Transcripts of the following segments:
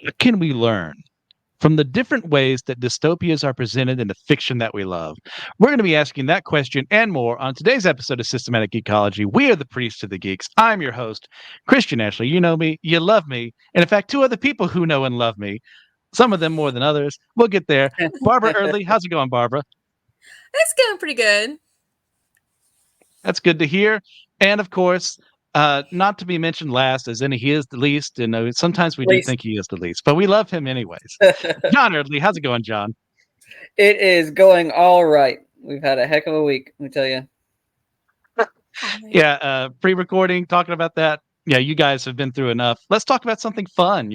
What can we learn from the different ways that dystopias are presented in the fiction that we love? We're going to be asking that question and more on today's episode of Systematic Geekology. We are the Priests of the Geeks. I'm your host, Christian Ashley. You know me, you love me, and in fact, two other people who know and love me. Some of them more than others. We'll get there. Barbara Erdely, how's it going, Barbara? It's going pretty good. That's good to hear. And of course, not to be mentioned last, as in he is the least, and sometimes we do Least. think he is the least, but we love him anyways. John Erdely, how's it going, John? It is going all right. We've had a heck of a week, let me tell you. Yeah, pre-recording, talking about that. Yeah, you guys have been through enough. Let's talk about something fun,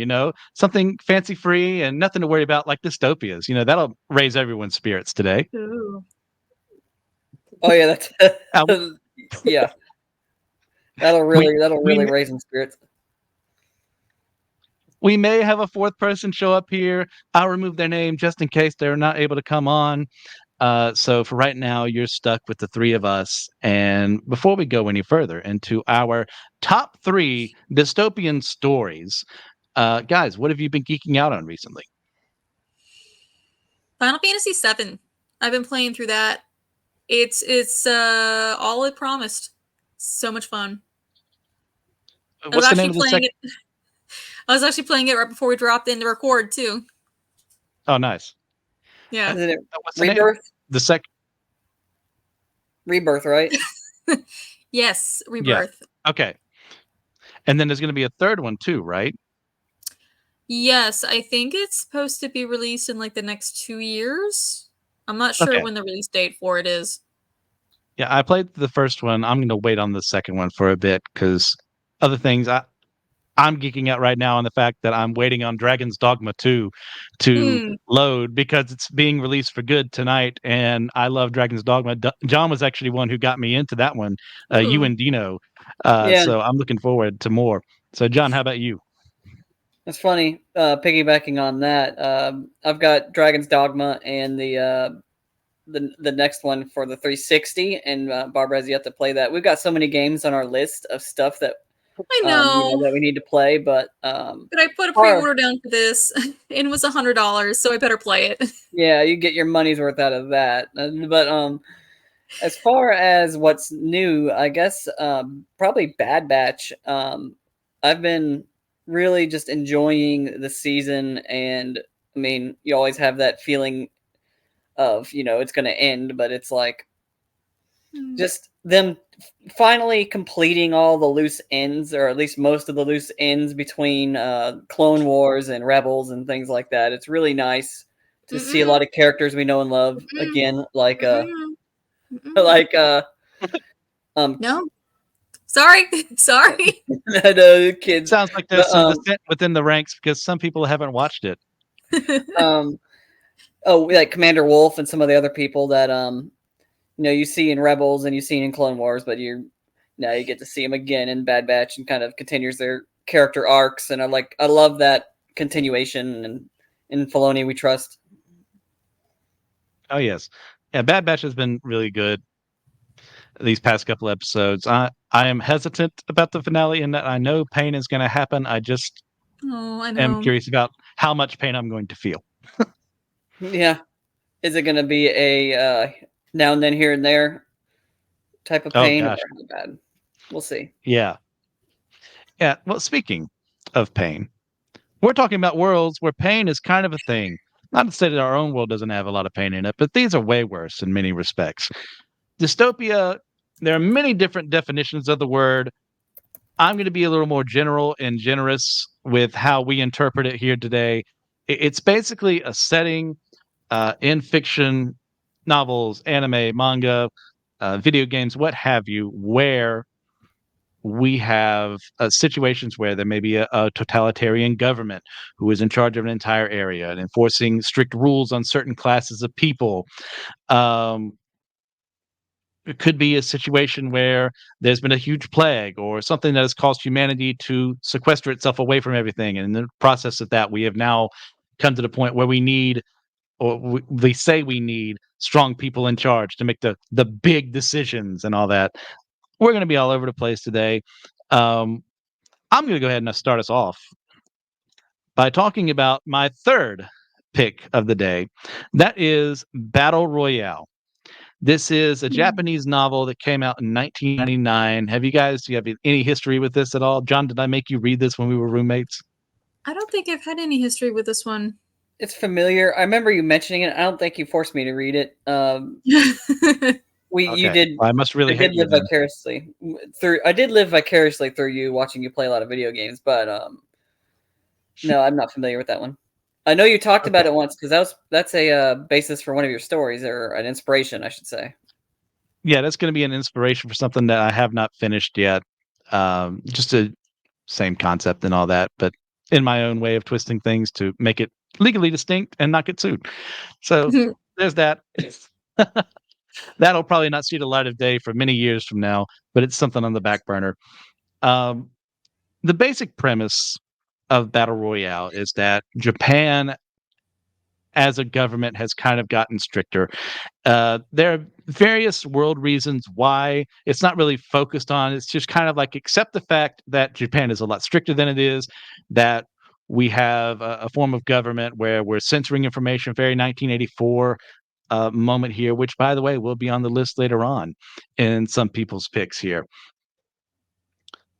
something fancy-free and nothing to worry about like dystopias. That'll raise everyone's spirits today. Ooh. Oh yeah, that's Uh, yeah. That'll we, really we, raise some spirits. we may have a fourth person show up here. I'll remove their name just in case they're not able to come on. So for right now, you're stuck with the three of us. And before we go any further into our top three dystopian stories, guys, what have you been geeking out on recently? Final Fantasy VII. I've been playing through that. It's all it promised. So much fun. What's the name of the second? I was actually playing it right before we dropped in to record too. Oh, nice. Yeah. Isn't it What's the name? Rebirth? The second. Rebirth, right? Yes, Yeah. Rebirth. Okay. And then there's going to be a third one too, right? Yes, I think it's supposed to be released in like the next 2 years. I'm not sure Okay. when the release date for it is. Yeah, I played the first one. I'm going to wait on the second one for a bit because other things. I'm geeking out right now on the fact that I'm waiting on Dragon's Dogma 2 to load because it's being released for good tonight, and I love Dragon's Dogma. John was actually one who got me into that one, you Ooh. and Dino. Yeah. So I'm looking forward to more. So, John, how about you? That's funny. Piggybacking on that, I've got Dragon's Dogma and the next one for the 360, and Barbara has yet to play that. We've got so many games on our list of stuff that I know. that we need to play, but I put a pre-order down for this, and it was $100, so I better play it. Yeah, you get your money's worth out of that. But as far as what's new, I guess probably Bad Batch. I've been really just enjoying the season, and I mean, you always have that feeling of it's going to end, but it's like just them finally completing all the loose ends, or at least most of the loose ends between Clone Wars and Rebels and things like that. It's really nice to see a lot of characters we know and love again, like no, sorry, kids. Sounds like there's some dissent within the ranks because some people haven't watched it. Like Commander Wolf and some of the other people that you see in Rebels and you see in Clone Wars, but now you get to see them again in Bad Batch and kind of continues their character arcs, and I love that continuation, and in Filoni we trust. Oh yes, yeah. Bad Batch has been really good these past couple episodes. I am hesitant about the finale in that I know pain is going to happen. I just am curious about how much pain I'm going to feel. Yeah, is it going to be a now and then, here and there type of pain? Oh gosh, or bad? We'll see. Yeah. Well, speaking of pain, we're talking about worlds where pain is kind of a thing. Not to say that our own world doesn't have a lot of pain in it, but these are way worse in many respects. Dystopia, there are many different definitions of the word. I'm going to be a little more general and generous with how we interpret it here today. It's basically a setting in fiction, novels, anime, manga, video games, what have you, where we have situations where there may be a totalitarian government who is in charge of an entire area and enforcing strict rules on certain classes of people. It could be a situation where there's been a huge plague or something that has caused humanity to sequester itself away from everything. And in the process of that, we have now come to the point where we need, or they say we need, strong people in charge to make the big decisions and all that. We're going to be all over the place today. I'm going to go ahead and start us off. by talking about my third pick of the day. That is Battle Royale. This is a Japanese novel that came out in 1999. Do you have any history with this at all? John, did I make you read this when we were roommates? I don't think I've had any history with this one. It's familiar. I remember you mentioning it. I don't think you forced me to read it. You Okay. did. Well, I must really I did hate you live then. vicariously through. I did live vicariously through you, watching you play a lot of video games. But no, I'm not familiar with that one. I know you talked Okay. about it once because that's a basis for one of your stories, or an inspiration, I should say. Yeah, that's going to be an inspiration for something that I have not finished yet. Just a same concept and all that, but in my own way of twisting things to make it legally distinct and not get sued. So there's that. That'll probably not see the light of day for many years from now, but it's something on the back burner. Um, the basic premise of Battle Royale is that Japan as a government has kind of gotten stricter. There are various world reasons why it's not really focused on. It's just kind of like accept the fact that Japan is a lot stricter than it is, that we have a form of government where we're censoring information, very 1984 moment here, which, by the way, will be on the list later on in some people's picks here.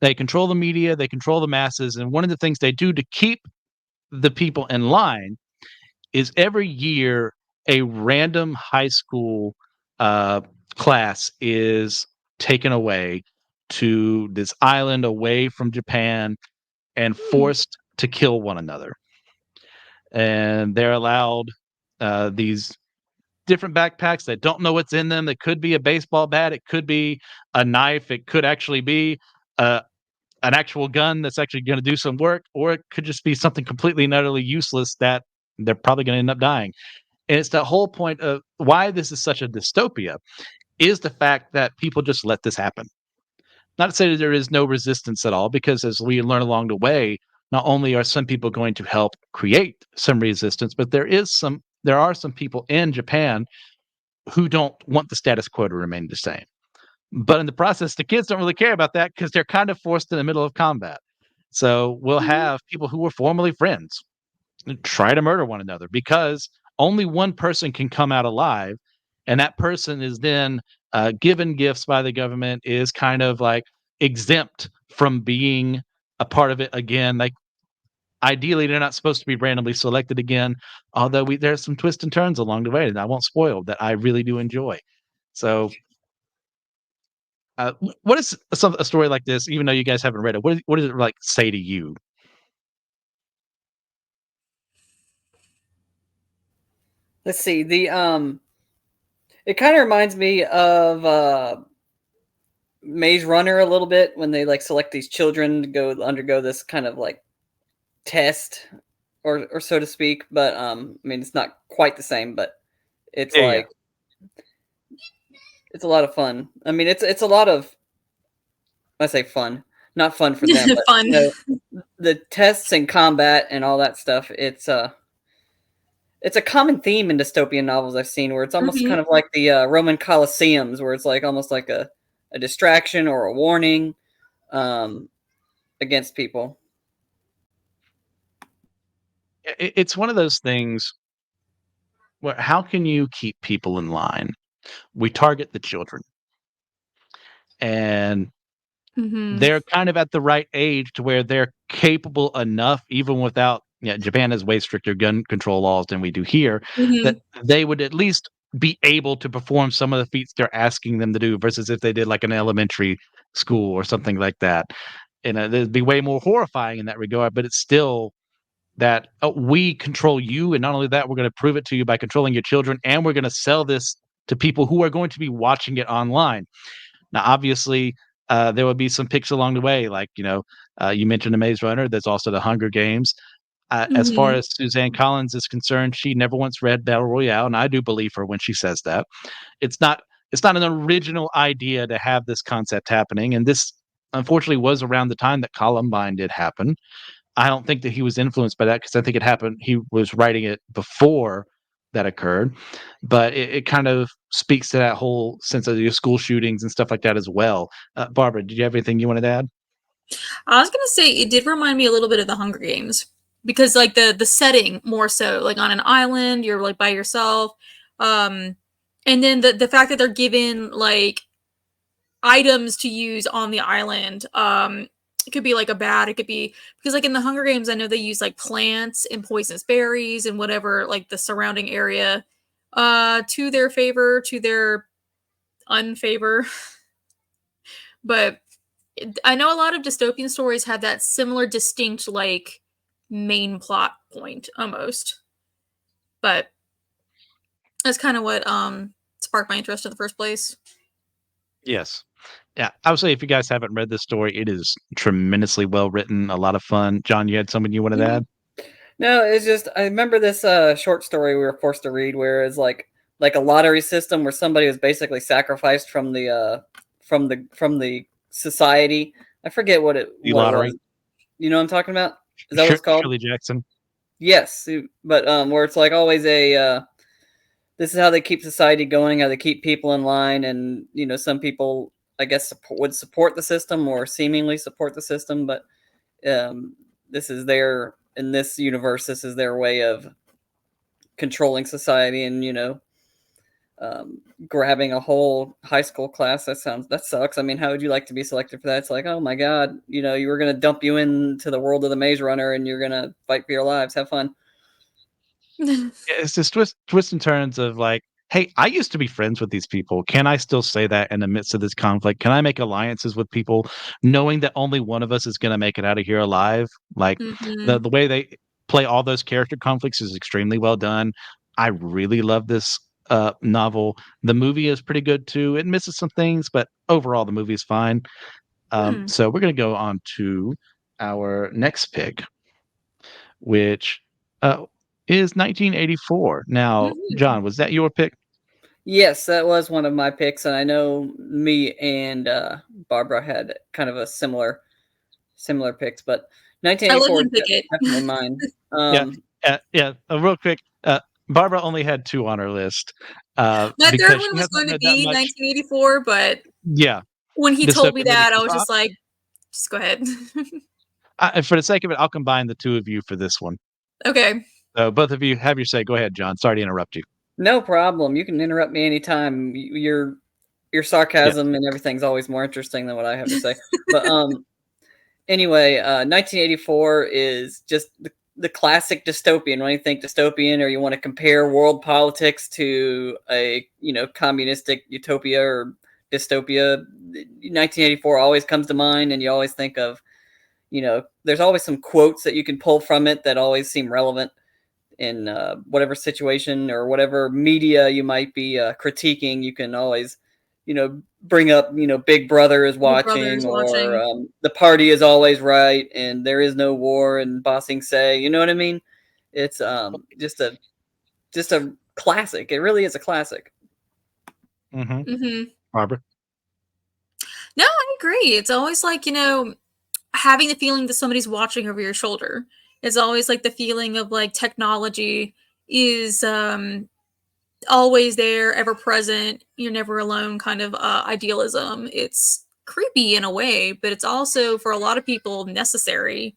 They control the media, they control the masses, and one of the things they do to keep the people in line is every year a random high school uh, class is taken away to this island away from Japan and forced to kill one another. And they're allowed these different backpacks that don't know what's in them. It could be a baseball bat, it could be a knife, it could actually be uh, an actual gun that's actually going to do some work, or it could just be something completely and utterly useless that they're probably going to end up dying. And it's the whole point of why this is such a dystopia is the fact that people just let this happen. Not to say that there is no resistance at all, because as we learn along the way, not only are some people going to help create some resistance, but there are some people in Japan who don't want the status quo to remain the same. But in the process, the kids don't really care about that because they're kind of forced in the middle of combat. So we'll have people who were formerly friends try to murder one another because only one person can come out alive, and that person is then given gifts by the government, is kind of like exempt from being a part of it again. Like ideally, they're not supposed to be randomly selected again. Although there's some twists and turns along the way that I won't spoil that I really do enjoy. So, what is a story like this? Even though you guys haven't read it, what does it like say to you? Let's see. It kind of reminds me of Maze Runner a little bit when they like select these children to go undergo this kind of like test, or so to speak. But I mean, it's not quite the same, but it's Yeah, yeah. like it's a lot of fun. I mean, it's a lot of, I say fun, not fun for them, but Fun. the tests and combat and all that stuff. It's a common theme in dystopian novels I've seen, where it's almost kind of like the Roman Colosseums, where it's like almost like a distraction or a warning against people. It's one of those things where how can you keep people in line? We target the children, and Mm-hmm. they're kind of at the right age to where they're capable enough, even without, yeah, Japan has way stricter gun control laws than we do here, Mm-hmm. that they would at least be able to perform some of the feats they're asking them to do versus if they did like an elementary school or something like that. And it'd be way more horrifying in that regard, but it's still that we control you. And not only that, we're going to prove it to you by controlling your children. And we're going to sell this to people who are going to be watching it online. Now, obviously, there will be some picks along the way. Like, you mentioned the Maze Runner. There's also the Hunger Games. As far Mm-hmm. as Suzanne Collins is concerned, she never once read Battle Royale, and I do believe her when she says that. It's not it's not an original idea to have this concept happening, and this unfortunately was around the time that Columbine did happen. I don't think that he was influenced by that because I think it happened. He was writing it before that occurred, but it kind of speaks to that whole sense of your school shootings and stuff like that as well. Barbara, did you have anything you wanted to add? I was gonna say it did remind me a little bit of the Hunger Games. because like the setting more so, like on an island, you're like by yourself. And then the fact that they're given like items to use on the island. It could be like a bat, it could be because like in the Hunger Games, I know they use like plants and poisonous berries and whatever, like the surrounding area, to their favor, to their unfavor. But I know a lot of dystopian stories have that similar, distinct, like main plot point almost. But that's kind of what sparked my interest in the first place. Yes. Yeah, I would say if you guys haven't read this story, it is tremendously well written, a lot of fun. John, you had something you wanted to Mhm. add? No, it's just I remember this short story we were forced to read where it's like a lottery system where somebody was basically sacrificed from the society. I forget The what it lottery. was. You know what I'm talking about? Is that what it's called? Shirley Jackson. Yes, but where it's like always a this is how they keep society going, how they keep people in line, and some people I guess would support the system or seemingly support the system, but um, this is their in this universe, this is their way of controlling society and grabbing a whole high school class. That sucks. I mean, how would you like to be selected for that? It's like, oh my god, you were gonna dump you into the world of the Maze Runner and you're gonna fight for your lives. Have fun. Yeah, it's this twists and turns of like, hey, I used to be friends with these people. Can I still say that in the midst of this conflict? Can I make alliances with people knowing that only one of us is going to make it out of here alive? Like Mm-hmm. the way they play all those character conflicts is extremely well done. I really love this novel. The movie is pretty good too. It misses some things, but overall the movie is fine. Hmm. So we're going to go on to our next pick, which uh, is 1984. Now, Mm-hmm. John, was that your pick? Yes, that was one of my picks, and I know me and Barbara had kind of a similar picks, but I let 1984 is him pick it. definitely mine. Yeah, yeah. Real quick, Barbara only had two on her list My third because one she was hasn't going to read that be much. 1984, but Yeah, when he told me dystopian that, I literature. was just like, just go ahead. For the sake of it, I'll combine the two of you for this one. Okay. So both of you have your say. Go ahead, John. Sorry to interrupt you. No problem. You can interrupt me anytime. Your Yeah. sarcasm and everything's always more interesting than what I have to say. But anyway, 1984 is just the classic dystopian. When you think dystopian, or you want to compare world politics to a communistic utopia or dystopia, 1984 always comes to mind, and you always think of there's always some quotes that you can pull from it that always seem relevant in whatever situation or whatever media you might be critiquing. You can always bring up Big Brother is Big Brother watching, is or watching. the party is always right and there is no war and bossing say, you know what I mean. It's just a classic. It really is a classic. Mm-hmm. Mm-hmm. Barbara. No, I agree. It's always like, having the feeling that somebody's watching over your shoulder. It's always like the feeling of like technology is always there, ever present, you're never alone kind of idealism. It's creepy in a way, but it's also for a lot of people necessary.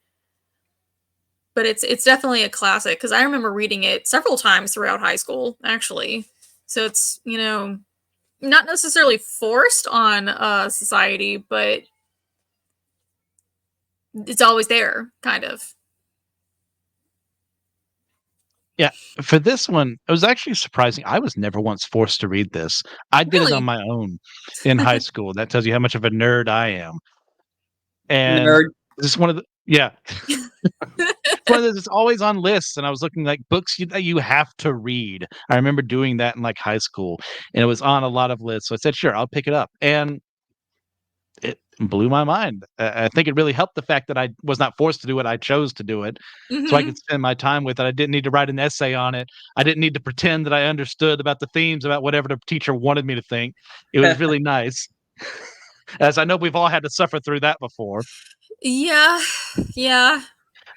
But it's definitely a classic because I remember reading it several times throughout high school, actually. So it's, not necessarily forced on society, but it's always there, kind of. Yeah, for this one, it was actually surprising. I was never once forced to read this. I did it on Really? my own in high school. That tells you how much of a nerd I am. And Nerd. this is one of the yeah, it's one of those it's always on lists, and I was looking like books that you have to read. I remember doing that in like high school, and it was on a lot of lists. So I said, "Sure, I'll pick it up." And it blew my mind. I think it really helped the fact that I was not forced to do it. I chose to do it so I Hmm. could spend my time with it. I didn't need to write an essay on it. I didn't need to pretend that I understood about the themes, about whatever the teacher wanted me to think. It was really nice. As I know we've all had to suffer through that before. Yeah, yeah,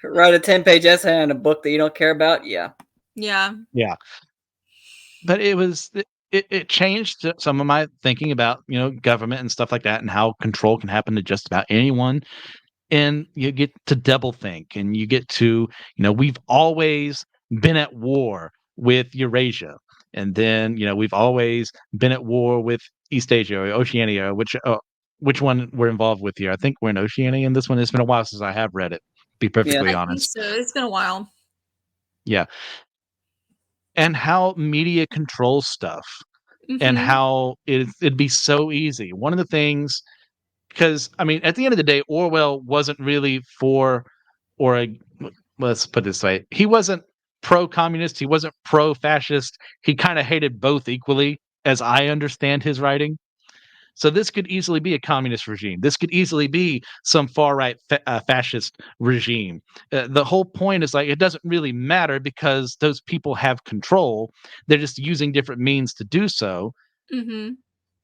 Write a 10-page essay on a book that you don't care about. Yeah. yeah. Yeah. But it changed some of my thinking about, government and stuff like that and how control can happen to just about anyone. and you get to double think, and you get to, we've always been at war with Eurasia, and then we've always been at war with East Asia or Oceania, which one we're involved with here. I think we're in Oceania in this one. It's been a while since I have read it, be Yeah. perfectly I think honest. so. It's been a while. Yeah. And how media controls stuff, and Mm-hmm. how it'd be so easy. One of the things, because I mean, at the end of the day, Orwell wasn't really for, or let's put it this way, he wasn't pro-communist, he wasn't pro-fascist. He kind of hated both equally, as I understand his writing. So this could easily be a communist regime. This could easily be some far right fascist regime. The whole point is like it doesn't really matter because those people have control. They're just using different means to do so. Mm-hmm.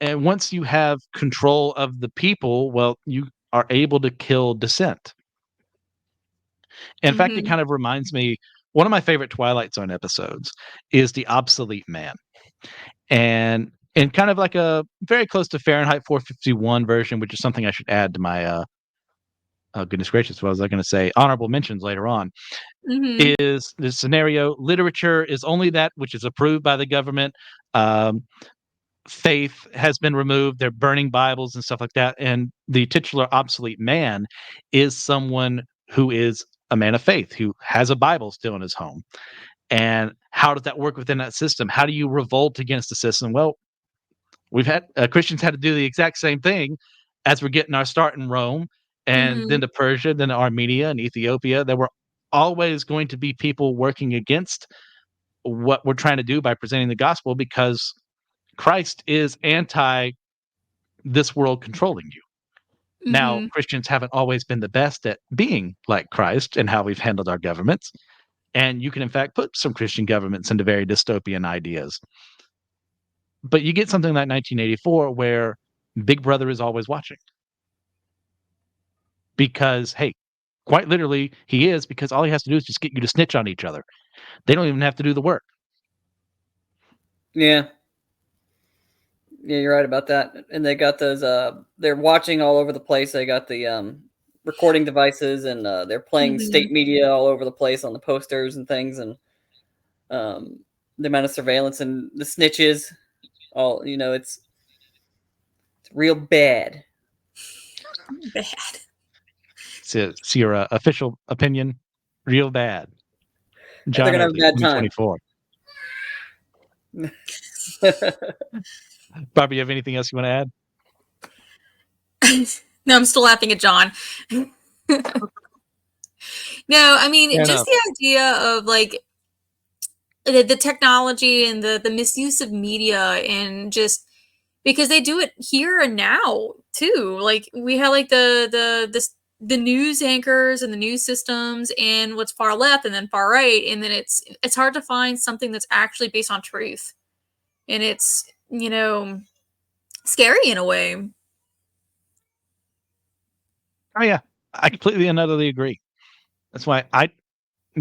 And once you have control of the people, well, you are able to kill dissent. In fact, it Mm-hmm. kind of reminds me, one of my favorite Twilight Zone episodes is The Obsolete Man. And kind of like a very close to Fahrenheit 451 version, which is something I should add to my oh goodness gracious, what was I going to say? Honorable mentions later on. Mm-hmm. Is the scenario literature is only that which is approved by the government. Um, Faith has been removed. They're burning Bibles and stuff like that. And the titular obsolete man is someone who is a man of faith, who has a Bible still in his home. And how does that work within that system? How do you revolt against the system? Well, we've had Christians had to do the exact same thing as we're getting our start in Rome, and Mm-hmm. then to Persia, then to Armenia and Ethiopia. There were always going to be people working against what we're trying to do by presenting the gospel, because Christ is anti this world controlling you. Now, Mm-hmm. Christians haven't always been the best at being like Christ and how we've handled our governments. And you can, in fact, put some Christian governments into very dystopian ideas. But you get something like 1984 where Big Brother is always watching. Because, hey, quite literally, he is, because all he has to do is just get you to snitch on each other. They don't even have to do the work. Yeah. Yeah, you're right about that. And they got those they're watching all over the place. They got the recording devices, and they're playing Mm-hmm. state media all over the place on the posters and things, and um the amount of surveillance and the snitches, all, it's real bad. Bad. It's your official opinion. Real bad. They're John gonna have Erdely, a bad time. 2024. Barbie, you have anything else you want to add? No, I'm still laughing at John. No, I mean, Fair just enough. the idea of like the technology and the misuse of media, and just because they do it here and now too. Like we have like the news anchors and the news systems, and what's far left and then far right, and then it's hard to find something that's actually based on truth, and it's scary in a way. Oh yeah, I completely and utterly agree. That's why I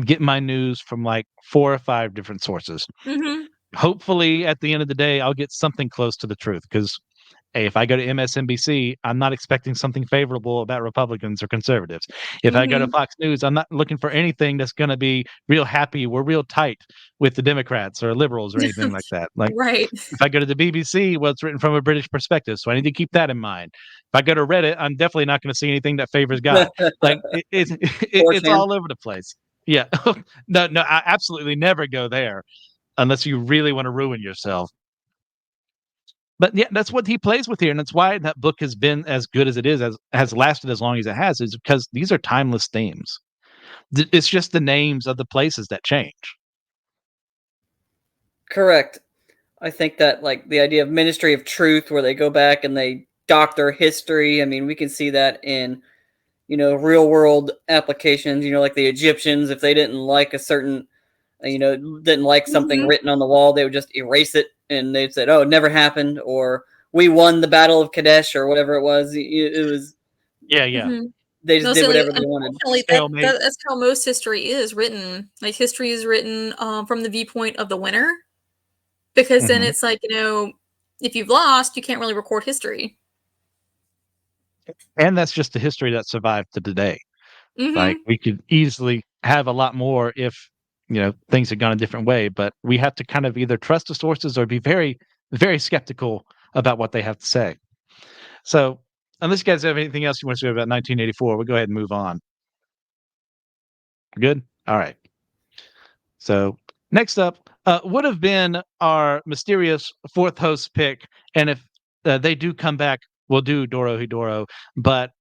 get my news from like 4 or 5 different sources. Mm-hmm. Hopefully, at the end of the day, I'll get something close to the truth, because hey, if I go to MSNBC, I'm not expecting something favorable about Republicans or conservatives. If I go to Mm-hmm. Fox News, I'm not looking for anything that's going to be real happy. We're real tight with the Democrats or liberals or anything like that. Like Right. if I go to the BBC, well, it's written from a British perspective, so I need to keep that in mind. If I go to Reddit, I'm definitely not going to see anything that favors God. Like it's 4chan. all over the place. Yeah, no, I absolutely never go there unless you really want to ruin yourself. But yeah, that's what he plays with here, and that's why that book has been as good as it is, as has lasted as long as it has, is because these are timeless themes. It's just the names of the places that change. Correct. I think that, like, the idea of Ministry of Truth, where they go back and they doctor history. I mean, we can see that in real world applications. Like the Egyptians, if they didn't like a certain, didn't like something Mm-hmm. written on the wall, they would just erase it, and they'd said, "Oh, it never happened," or "We won the Battle of Kadesh," or whatever it was. It was, Yeah, yeah. Mm-hmm. they just No, did so like, whatever they wanted. unfortunately, Stalemate. that's how most history is written. Like history is written from the viewpoint of the winner, because then Mhm. it's like if you've lost, you can't really record history. And that's just the history that survived to today. Like, Mhm. we could easily have a lot more if, things had gone a different way, but we have to kind of either trust the sources or be very, very skeptical about what they have to say. So, unless you guys have anything else you want to say about 1984, we'll go ahead and move on. Good? All right. So, next up, would have been our mysterious fourth host pick, and if they do come back, we'll do Doro Hedoro. But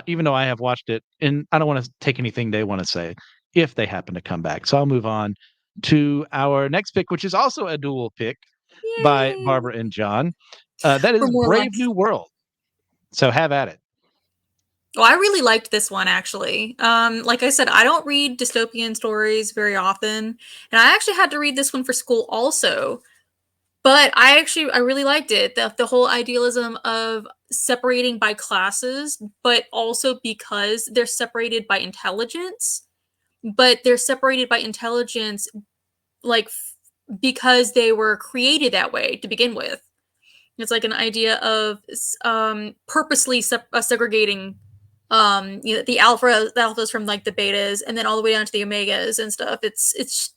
even though I have watched it, and I don't want to take anything they want to say if they happen to come back, so I'll move on to our next pick, which is also a dual pick by Yay! Barbara and John. That For is more Brave length. New World. So have at it. Well, I really liked this one actually. Like I said, I don't read dystopian stories very often, and I actually had to read this one for school also. But I really liked it. The whole idealism of separating by classes, but also because they're separated by intelligence, but they're separated by intelligence like because they were created that way to begin with. It's like an idea of purposely segregating the alphas from like the betas and then all the way down to the omegas and stuff. It's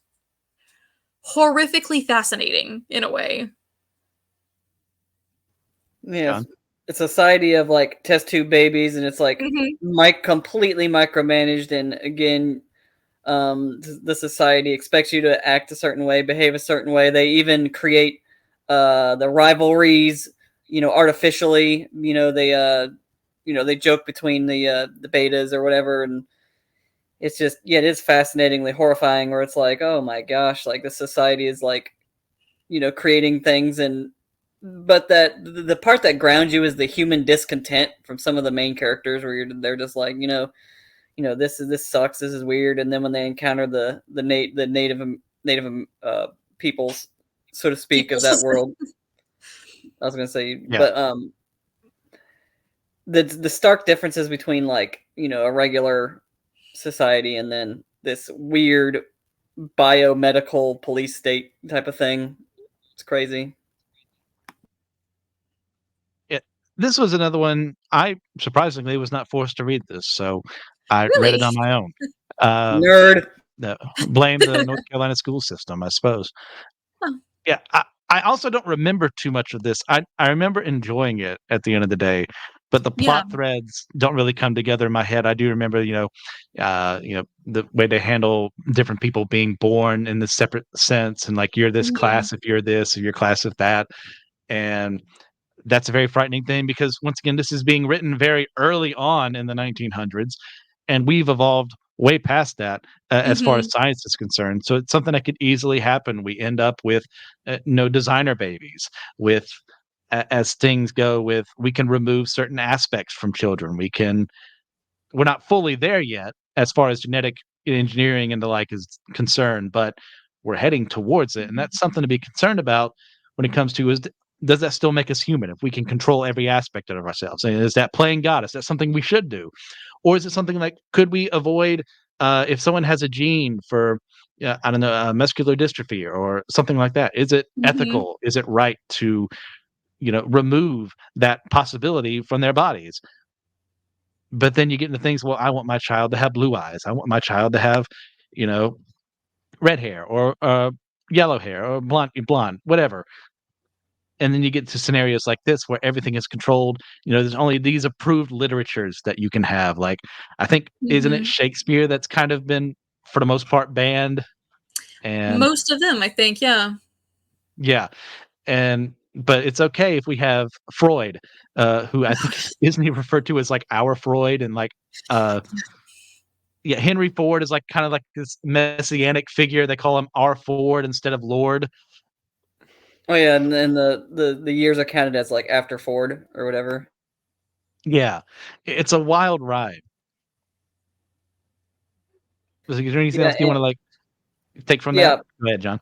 horrifically fascinating in a way. Yes, John. it's a society of like test tube babies, and it's like Mhm. completely micromanaged. And again, the society expects you to act a certain way, behave a certain way. They even create the rivalries, artificially. They joke between the betas or whatever, and it's just, yeah, it is fascinatingly horrifying. Where it's like, oh my gosh, like the society is like, creating things. And but that the part that grounds you is the human discontent from some of the main characters, where they're just like, this sucks, this is weird. And then when they encounter the native peoples, so to speak, People. of that world, I was gonna say, Yeah. but the stark differences between, like, a regular society and then this weird biomedical police state type of thing. It's crazy. It this was another one I surprisingly was not forced to read this, so I read it Really? on my own. Uh, Nerd. no, blame the North Carolina school system, I suppose. Huh. Yeah, I also don't remember too much of this. I remember enjoying it at the end of the day, but the Yeah. plot threads don't really come together in my head. I do remember, the way they handle different people being born in this separate sense, and like you're this Yeah. class if you're this, or your class if that, and that's a very frightening thing because once again, this is being written very early on in the 1900s, and we've evolved way past that as far as Mhm. science is concerned. So it's something that could easily happen. We end up with no designer babies. With as things go, with we can remove certain aspects from children. We're not fully there yet as far as genetic engineering and the like is concerned, but we're heading towards it, and that's something to be concerned about when it comes to does that still make us human if we can control every aspect of ourselves? And is that playing God? Is that something we should do, or is it something like could we avoid if someone has a gene for I don't know muscular dystrophy or something like that? Is it Mhm. ethical? Is it right to remove that possibility from their bodies? But then you get into things, well, I want my child to have blue eyes. I want my child to have, you know, red hair or yellow hair or blonde, whatever. And then you get to scenarios like this where everything is controlled. There's only these approved literatures that you can have. Like, I think, isn't it Mhm. Shakespeare that's kind of been, for the most part, banned? And Most of them, I think, yeah. yeah, but it's okay if we have Freud, who I think isn't he referred to as like our Freud and like uh yeah, Henry Ford is like kind of like this messianic figure. They call him R. Ford instead of Lord. Oh yeah, and then the years are counted as like after Ford or whatever. Yeah, it's a wild ride. Is there anything Yeah, else you want to like take from that? yeah. Go ahead, John.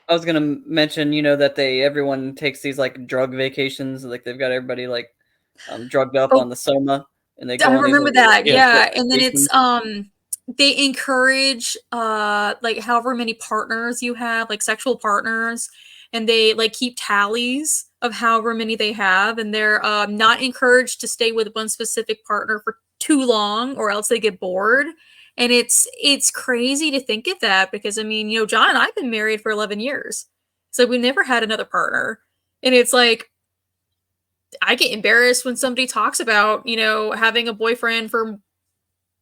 I was gonna mention, that everyone takes these like drug vacations. Like they've got everybody like drugged up Oh, on the Soma, and they I go on these remember like that, Yeah, trip yeah, and then it's, vacations. they encourage, like, however many partners you have, like, sexual partners, and they, like, keep tallies of however many they have, and they're, not encouraged to stay with one specific partner for too long or else they get bored, And it's crazy to think of that because I mean, John and I've been married for 11 years. So we never had another partner. And it's like I get embarrassed when somebody talks about, having a boyfriend for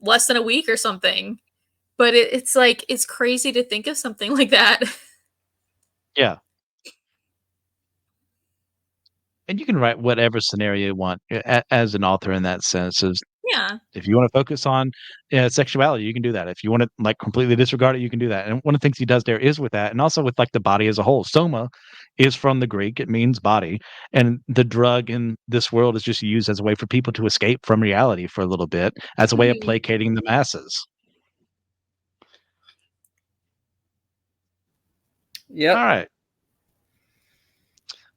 less than a week or something. But it's like it's crazy to think of something like that. Yeah. And you can write whatever scenario you want as an author in that sense. Yeah. If you want to focus on sexuality, you can do that. If you want to like completely disregard it, you can do that. And one of the things he does there is with that, and also with like the body as a whole. Soma is from the Greek; it means body, and the drug in this world is just used as a way for people to escape from reality for a little bit, as a way of Mhm. placating the masses. All Yep. right.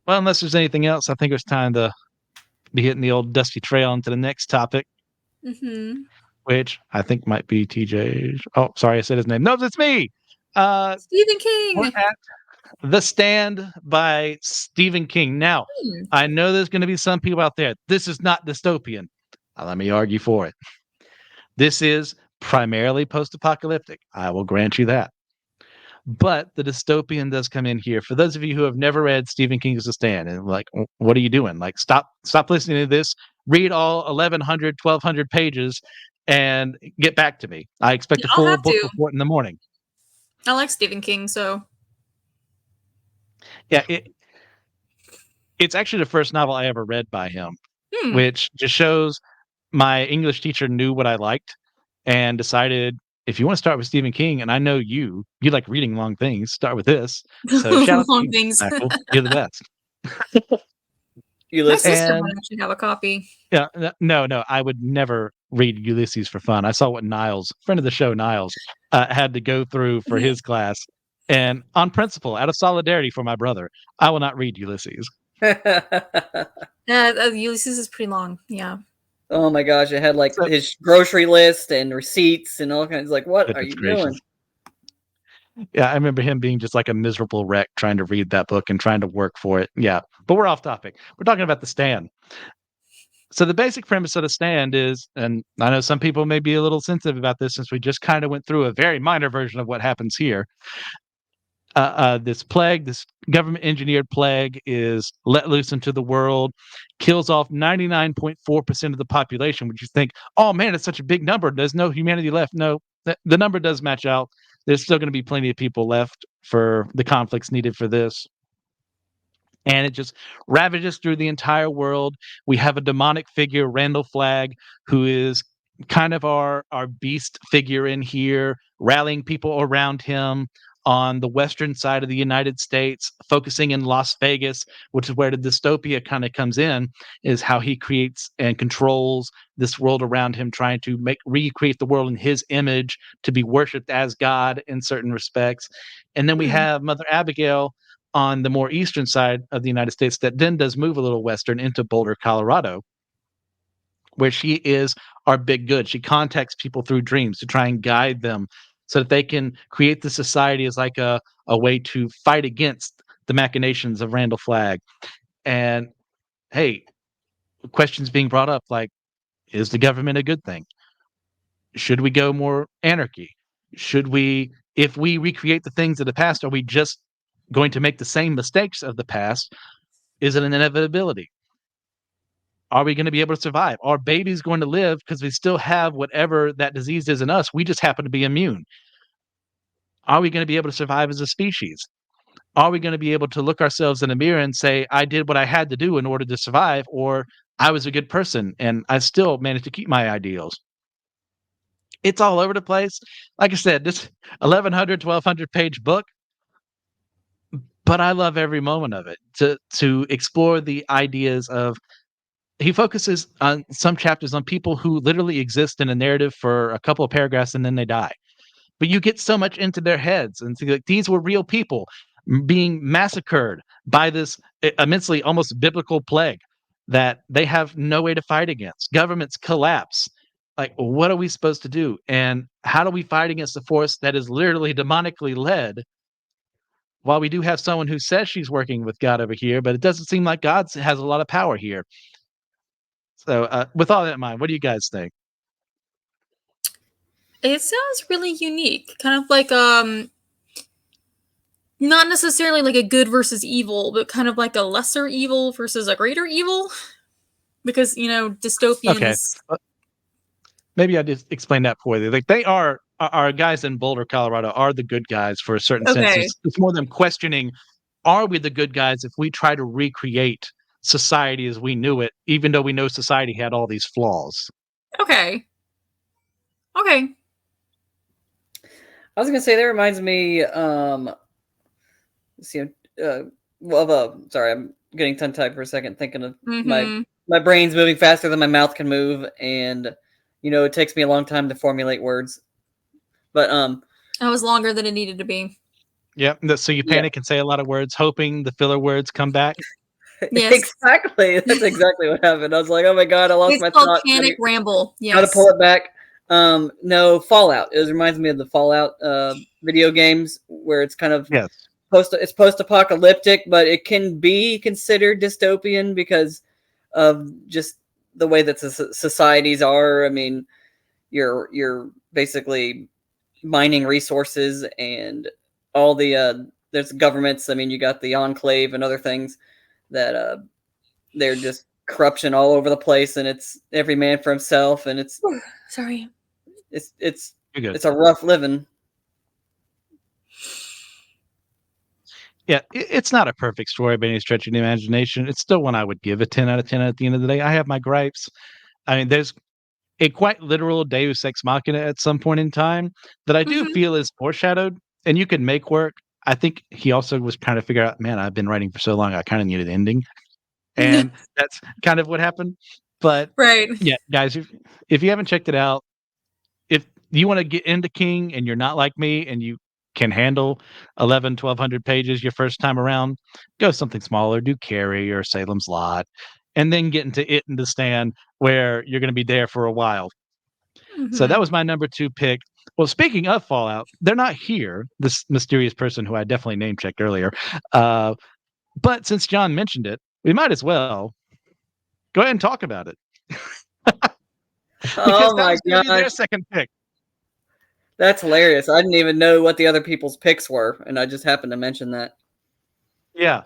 Well, unless there's anything else, I think it's time to be hitting the old dusty trail into the next topic, Mhm. which I think might be TJ's. Oh, sorry, I said his name. No, it's me. Uh, Stephen we're King. at The Stand by Stephen King. Now, Hmm. I know there's going to be some people out there. This is not dystopian. Let me argue for it. This is primarily post-apocalyptic. I will grant you that. But the dystopian does come in here. For those of you who have never read Stephen King's The Stand and like, what are you doing? Like, stop listening to this. Read all 1,100, 1,200 pages and get back to me. I expect Yeah, a I'll full have book to. report in the morning. I like Stephen King, so. Yeah, it's actually the first novel I ever read by him, Hmm. which just shows my English teacher knew what I liked and decided, if you want to start with Stephen King, and I know you like reading long things, start with this. So shout out to Long you, things. Michael. You're the best. My sister Ulysses. might And actually have a copy. yeah, no, I would never read Ulysses for fun. I saw what Niles, friend of the show, Niles, had to go through for Mhm. his class. And on principle, out of solidarity for my brother, I will not read Ulysses. Yeah, Ulysses is pretty long. Yeah. Oh my gosh, it had like So his grocery list and receipts and all kinds. Like, what are goodness you gracious. doing? Yeah, I remember him being just like a miserable wreck trying to read that book and trying to work for it. Yeah, but we're off topic. We're talking about The Stand. So the basic premise of The Stand is, and I know some people may be a little sensitive about this since we just kind of went through a very minor version of what happens here. This plague, this government engineered plague, is let loose into the world, kills off 99.4% of the population, which you think, oh man, it's such a big number. There's no humanity left. No, the number does match out. There's still going to be plenty of people left for the conflicts needed for this. And it just ravages through the entire world. We have a demonic figure, Randall Flagg, who is kind of our beast figure in here, rallying people around him on the western side of the United States, focusing in Las Vegas, which is where the dystopia kind of comes in, is how he creates and controls this world around him, trying to recreate the world in his image to be worshipped as God in certain respects. And then we Hmm. have Mother Abigail on the more eastern side of the United States that then does move a little western into Boulder, Colorado, where she is our big good. She contacts people through dreams to try and guide them so that they can create the society as like a way to fight against the machinations of Randall Flagg. And hey, questions being brought up like, is the government a good thing? Should we go more anarchy? Should we, if we recreate the things of the past, are we just going to make the same mistakes of the past? Is it an inevitability? Are we going to be able to survive? Are babies going to live because we still have whatever that disease is in us? We just happen to be immune. Are we going to be able to survive as a species? Are we going to be able to look ourselves in the mirror and say, I did what I had to do in order to survive, or I was a good person and I still managed to keep my ideals? It's all over the place. Like I said, this 1,100, 1,200 page book, but I love every moment of it to explore the ideas of. He focuses on some chapters on people who literally exist in a narrative for a couple of paragraphs and then they die. But you get so much into their heads and see like these were real people being massacred by this immensely almost biblical plague that they have no way to fight against. Governments collapse. Like, what are we supposed to do? And how do we fight against a force that is literally demonically led? While we do have someone who says she's working with God over here, but it doesn't seem like God has a lot of power here. So, with all that in mind, what do you guys think? It sounds really unique. Kind of like not necessarily like a good versus evil, but kind of like a lesser evil versus a greater evil. Because, Okay, dystopians. uh, maybe I just explain that for you. Like they are our guys in Boulder, Colorado, are the good guys for a certain sense. Okay. It's more them questioning: are we the good guys if we try to recreate society as we knew it, even though we know society had all these flaws? Okay. Okay. I was gonna say that reminds me. Let's see, of sorry, I'm getting tongue tied for a second, thinking of Mm-hmm. my brain's moving faster than my mouth can move, and it takes me a long time to formulate words. But That was longer than it needed to be. Yeah. So you yeah, panic and say a lot of words, hoping the filler words come back. Yes. exactly. That's exactly what happened. I was like, oh my god, I lost It's my called thought. Panic Ramble. Gotta pull Yes. it back. No, Fallout. It reminds me of the Fallout video games where it's kind of Yes. post-apocalyptic, but it can be considered dystopian because of just the way that societies are. I mean, you're basically mining resources and all the there's governments. I mean, you got the enclave and other things that they're just corruption all over the place, and it's every man for himself, and it's Sorry. it's it's You're good. it's a rough living. Yeah, it's not a perfect story by any stretch of the imagination. It's still one I would give a 10 out of 10 at the end of the day. I have my gripes. I mean, there's a quite literal Deus Ex Machina at some point in time that I do Mm-hmm. feel is foreshadowed, and you can make work. I think he also was trying to figure out, man, I've been writing for so long, I kind of need an ending, and that's kind of what happened. But Right. yeah, guys, if you haven't checked it out, if you want to get into King and you're not like me and you can handle 11, 1,200 pages your first time around, go something smaller, do Carrie or Salem's Lot, and then get into It and the Stand where you're going to be there for a while. So that Mm-hmm. was my number 2 pick. Well, speaking of Fallout, they're not here, this mysterious person who I definitely name checked earlier. Uh, but since John mentioned it, we might as well go ahead and talk about it because Oh that my was going to be their gosh, second pick. that's hilarious! I didn't even know what the other people's picks were, and I just happened to mention that. Yeah.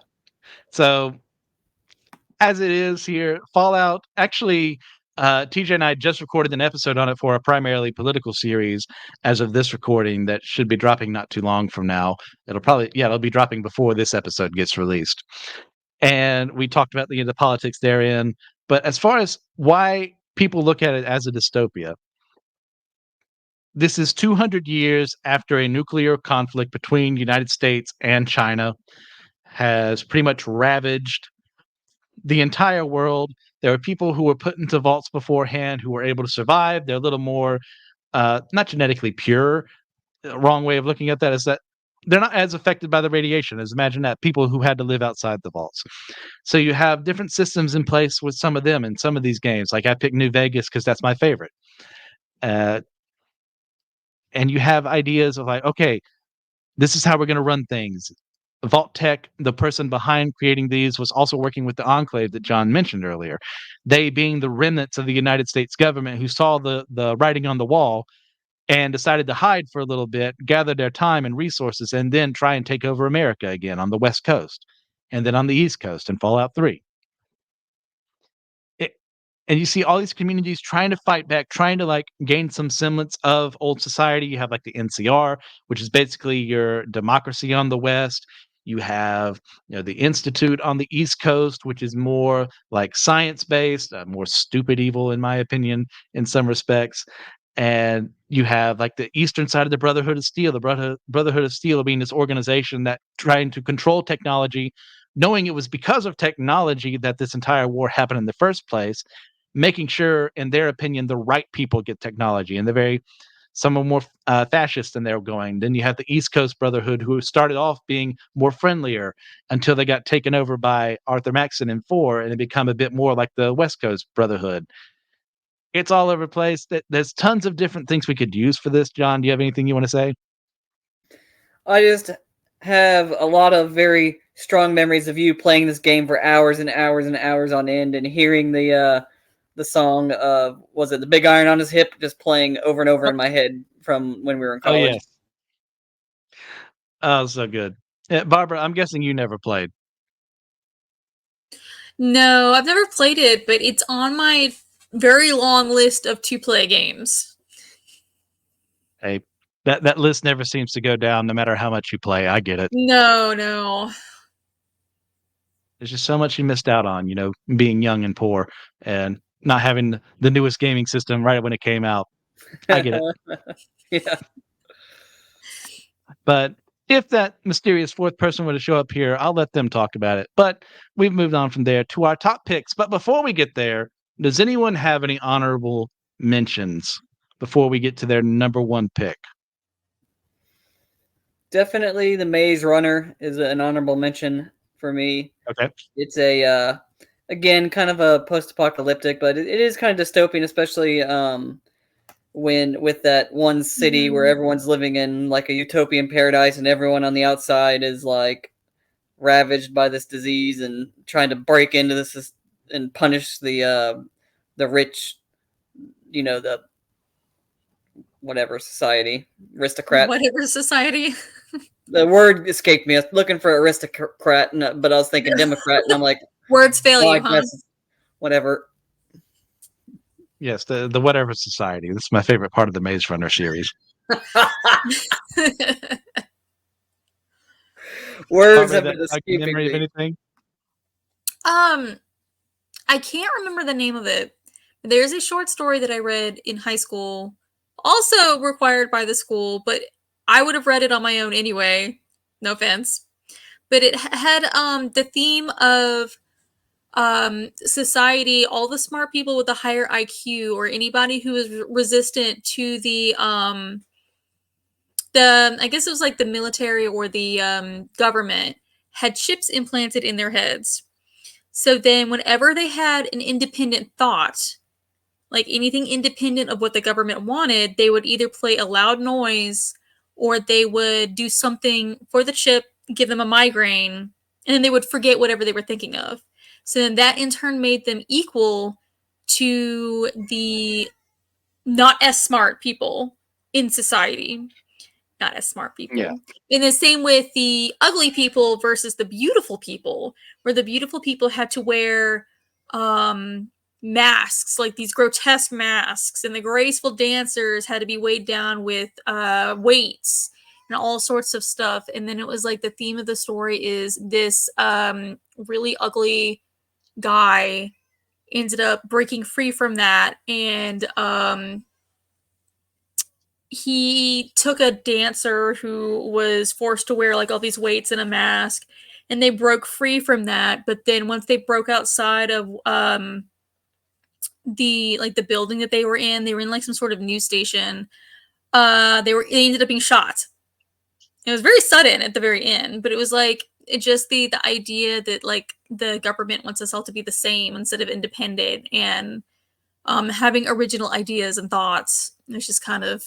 So as it is here, Fallout actually, TJ and I just recorded an episode on it for a primarily political series as of this recording that should be dropping not too long from now. It'll be dropping before this episode gets released. And we talked about the politics therein. But as far as why people look at it as a dystopia, this is 200 years after a nuclear conflict between United States and China has pretty much ravaged the entire world. There are people who were put into vaults beforehand who were able to survive. They're a little more not genetically pure. Wrong way of looking at that is that they're not as affected by the radiation as imagine that people who had to live outside the vaults. So you have different systems in place with some of them in some of these games. Like I picked New Vegas because that's my favorite. Uh, and you have ideas of like, okay, this is how we're going to run things. Vault Tech, the person behind creating these, was also working with the Enclave that John mentioned earlier. They being the remnants of the United States government who saw the writing on the wall and decided to hide for a little bit, gather their time and resources, and then try and take over America again on the West Coast and then on the East Coast in Fallout 3. It, and you see all these communities trying to fight back, trying to like gain some semblance of old society. You have like the NCR, which is basically your democracy on the West. You have, the Institute on the East Coast, which is more like science based, more stupid evil, in my opinion, in some respects. And you have like the eastern side of the Brotherhood of Steel, the Brotherhood of Steel being this organization that trying to control technology, knowing it was because of technology that this entire war happened in the first place, making sure, in their opinion, the right people get technology. And some are more fascist than they're going. Then you have the East Coast Brotherhood, who started off being more friendlier until they got taken over by Arthur Maxson in 4, and it become a bit more like the West Coast Brotherhood. It's all over the place. There's tons of different things we could use for this. John, do you have anything you want to say? I just have a lot of very strong memories of you playing this game for hours and hours and hours on end, and hearing the song of, was it The Big Iron on His Hip, just playing over and over in my head from when we were in Oh, college. yes. Oh, so good. Barbara, I'm guessing you never played. No, I've never played it, but it's on my very long list of to-play games. Hey, that list never seems to go down no matter how much you play. I get it. No. There's just so much you missed out on, being young and poor and not having the newest gaming system right when it came out. I get it. Yeah. But if that mysterious fourth person were to show up here, I'll let them talk about it. But we've moved on from there to our top picks. But before we get there, does anyone have any honorable mentions before we get to their number one pick? Definitely the Maze Runner is an honorable mention for me. Okay. It's a again kind of a post-apocalyptic, but it is kind of dystopian, especially when with that one city where everyone's living in like a utopian paradise and everyone on the outside is like ravaged by this disease and trying to break into this and punish the rich, the whatever society, aristocrat. Whatever society. The word escaped me. I was looking for aristocrat, but I was thinking Democrat, and I'm like, Words fail well, you, I huh? guess whatever. Yes, the Whatever Society. This is my favorite part of the Maze Runner series. Words Barbara, have that been escaping memory of me. anything? I can't remember the name of it. There's a short story that I read in high school, also required by the school, but I would have read it on my own anyway. No offense. But it had the theme of society, all the smart people with a higher IQ or anybody who is resistant to the I guess it was like the military or the government had chips implanted in their heads. So then whenever they had an independent thought, like anything independent of what the government wanted, they would either play a loud noise or they would do something for the chip, give them a migraine, and then they would forget whatever they were thinking of. So then that in turn made them equal to the not as smart people in society. Not as smart Yeah. people. And the same with the ugly people versus the beautiful people, where the beautiful people had to wear masks, like these grotesque masks, and the graceful dancers had to be weighed down with weights and all sorts of stuff. And then it was like the theme of the story is this really ugly guy ended up breaking free from that, and he took a dancer who was forced to wear like all these weights and a mask, and they broke free from that. But then once they broke outside of the building that they were in like some sort of news station. They ended up being shot. It was very sudden at the very end, but it was like it just the idea that like the government wants us all to be the same instead of independent and having original ideas and thoughts. It was just kind of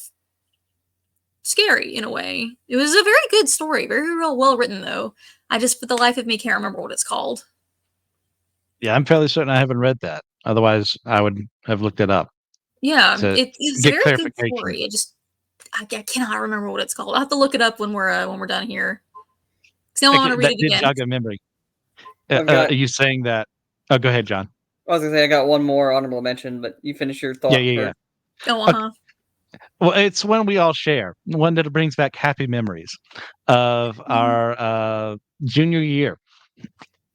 scary in a way. It was a very good story, very well written though. I just for the life of me can't remember what it's called. Yeah, I'm fairly certain I haven't read that. Otherwise, I would have looked it up Yeah, to it's a get very good clarification. story. I cannot remember what it's called. I'll have to look it up when we're done here. Because now I want to read That it did again. jog a memory. I've got. Are you saying that? Oh, go ahead, John. I was gonna say I got one more honorable mention, but you finish your Yeah, thought yeah, first. yeah. Oh, Okay. Well, it's one we all share, one that brings back happy memories of our junior year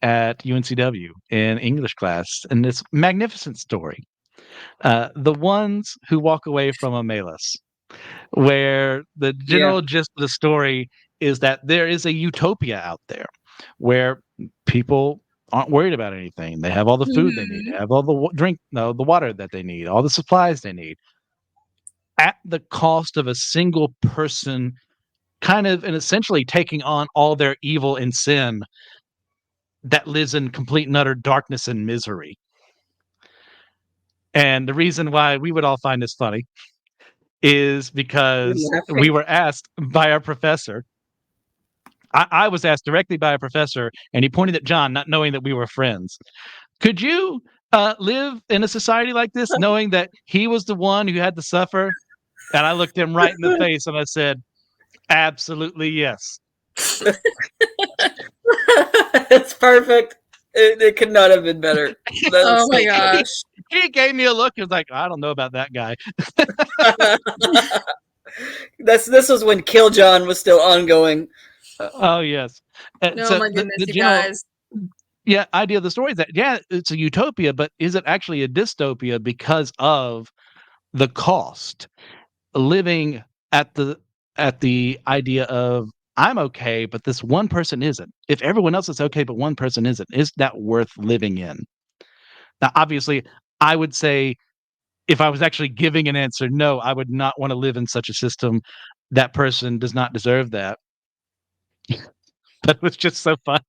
at UNCW in English class, and this magnificent story. The ones who walk away from a Malus, where the Yeah. general gist of the story is that there is a utopia out there where people aren't worried about anything. They have all the food they need, they have all the the water that they need, all the supplies they need, at the cost of a single person, kind of and essentially taking on all their evil and sin that lives in complete and utter darkness and misery. And the reason why we would all find this funny is You're because we laughing. were asked by our professor. I was asked directly by a professor, and he pointed at John, not knowing that we were friends. Could you live in a society like this, knowing that he was the one who had to suffer? And I looked him right in the face and I said, absolutely yes. It's perfect. It could not have been better. That Oh was my so funny. gosh. He gave me a look. He was like, I don't know about that guy. This was when Kill John was still ongoing. Oh, yes. Oh So my goodness, the you general guys. idea of the story is that, yeah, it's a utopia, but is it actually a dystopia because of the cost? Living at the idea of, I'm okay, but this one person isn't. If everyone else is okay, but one person isn't, is that worth living in? Now, obviously, I would say if I was actually giving an answer, no, I would not want to live in such a system. That person does not deserve that. But it was just so funny.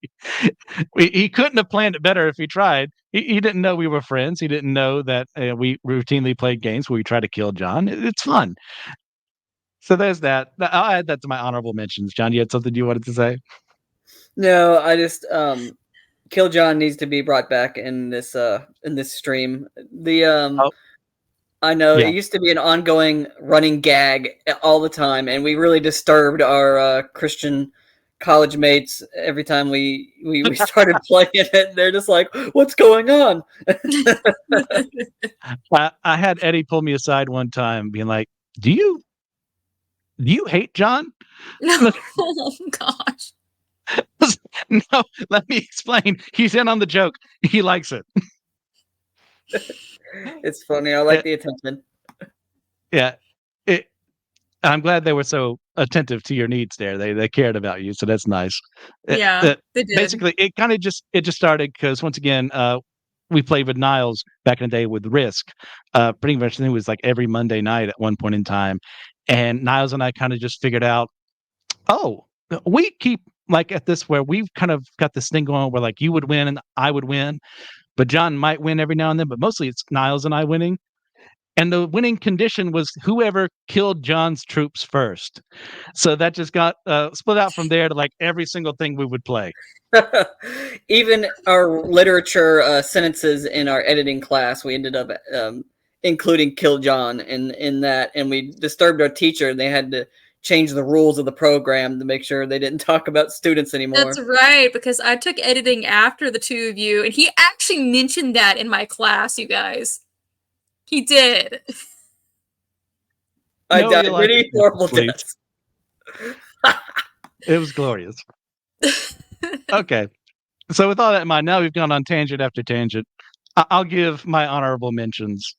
He couldn't have planned it better if he tried. He didn't know we were friends. He didn't know that we routinely played games where we try to kill John. It's fun. So there's that. I'll add that to my honorable mentions. John, you had something you wanted to say? No, I just Kill John needs to be brought back in this stream. The Oh, I know it yeah. used to be an ongoing running gag all the time, and we really disturbed our Christian college mates every time we started playing it. They're just like, "What's going on?" I had Eddie pull me aside one time, being like, "Do you hate John?" No, oh gosh. No, let me explain. He's in on the joke. He likes it. It's funny. I like Yeah, the attention. yeah. It, I'm glad they were so attentive to your needs there. They cared about you, so that's nice. Yeah, That they did. basically it kind of just started because once again, we played with Niles back in the day with Risk. Pretty much it was like every Monday night at one point in time, and Niles and I kind of just figured out, oh, we keep like at this where we've kind of got this thing going where like you would win and I would win, but John might win every now and then, but mostly it's Niles and I winning. And the winning condition was whoever killed John's troops first. So that just got split out from there to like every single thing we would play. Even our literature sentences in our editing class, we ended up including "Kill John" in that, and we disturbed our teacher. And they had to change the rules of the program to make sure they didn't talk about students That's anymore. right, because I took editing after the two of you, and he actually mentioned that in my class, you guys. He did. I No, died you like many horrible please. deaths. It was glorious. Okay. So with all that in mind, now we've gone on tangent after tangent. I'll give my honorable mentions,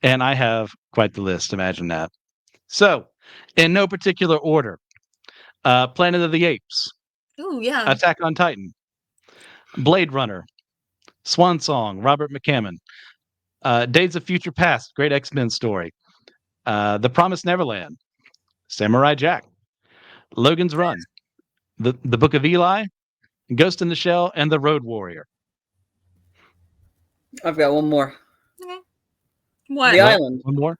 and I have quite the list. Imagine that. So, in no particular order, Planet of the Apes, Oh, yeah. Attack on Titan, Blade Runner, Swan Song, Robert McCammon, Days of Future Past, great X-Men story, The Promised Neverland, Samurai Jack, Logan's Run, the Book of Eli, Ghost in the Shell, and The Road Warrior. I've got one more. Okay. The What? What? Island. One more?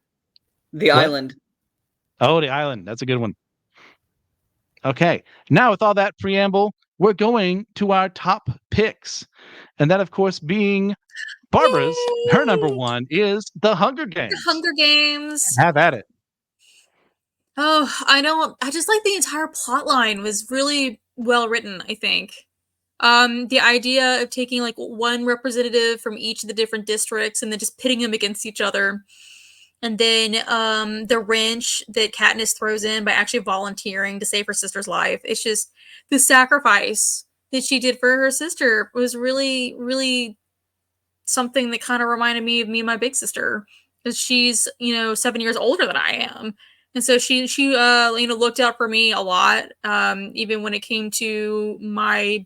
The What? Island. Oh, The Island. That's a good one. Okay. Now, with all that preamble, we're going to our top picks. And that, of course, being Barbara's, her number Yay! one is The Hunger The Games. Hunger Games. Have at it. Oh, I just like the entire plot line was really well written, I think. The idea of taking like one representative from each of the different districts and then just pitting them against each other. And then the wrench that Katniss throws in by actually volunteering to save her sister's life. It's just the sacrifice that she did for her sister was really, really something that kind of reminded me of me and my big sister. Because she's, 7 years older than I am. And so she looked out for me a lot, even when it came to my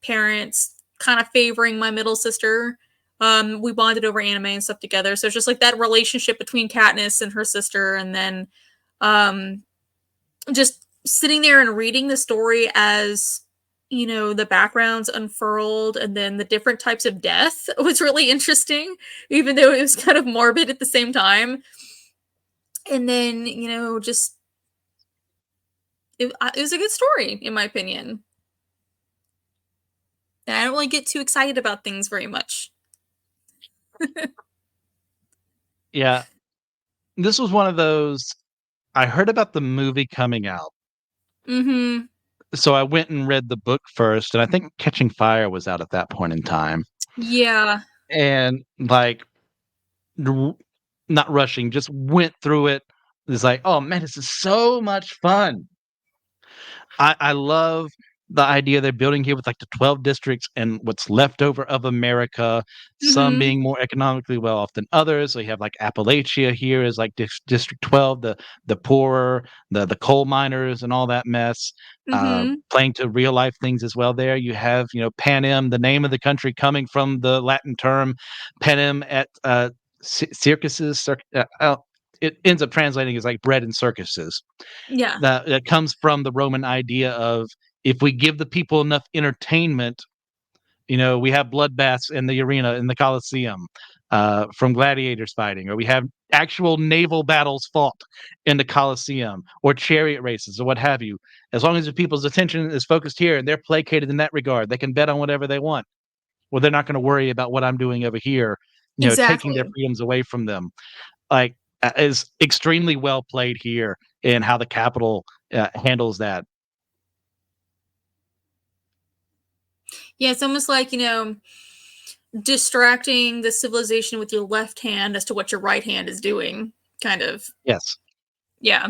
parents kind of favoring my middle sister. We bonded over anime and stuff together. So it's just like that relationship between Katniss and her sister, and then um, just sitting there and reading the story as the backgrounds unfurled and then the different types of death was really interesting, even though it was kind of morbid at the same time. And then just it was a good story in my opinion. And I don't really get too excited about things very much. Yeah, this was one of those. I heard about the movie coming out, Mm-hmm. so I went and read the book first, and I think Catching Fire was out at that point in time, Yeah. and like r- not rushing, just went through it. It's like, oh man, this is so much fun. I love the idea they're building here with like the 12 districts and what's left over of America, some Mm-hmm. being more economically well off than others. So you have like Appalachia here is like District 12, the poorer, the coal miners and all that mess. Mm-hmm. Playing to real life things as well there. You have, Panem, the name of the country coming from the Latin term panem at circuses. It ends up translating as like bread and circuses Yeah. that comes from the Roman idea of if we give the people enough entertainment, we have bloodbaths in the arena in the Colosseum from gladiators fighting, or we have actual naval battles fought in the Colosseum, or chariot races, or what have you. As long as the people's attention is focused here and they're placated in that regard, they can bet on whatever they want. Well, they're not going to worry about what I'm doing over here, taking their Exactly. freedoms away from them. Like, is extremely well played here in how the capital handles that. Yeah, it's almost like, distracting the civilization with your left hand as to what your right hand is doing, kind of. Yes. Yeah.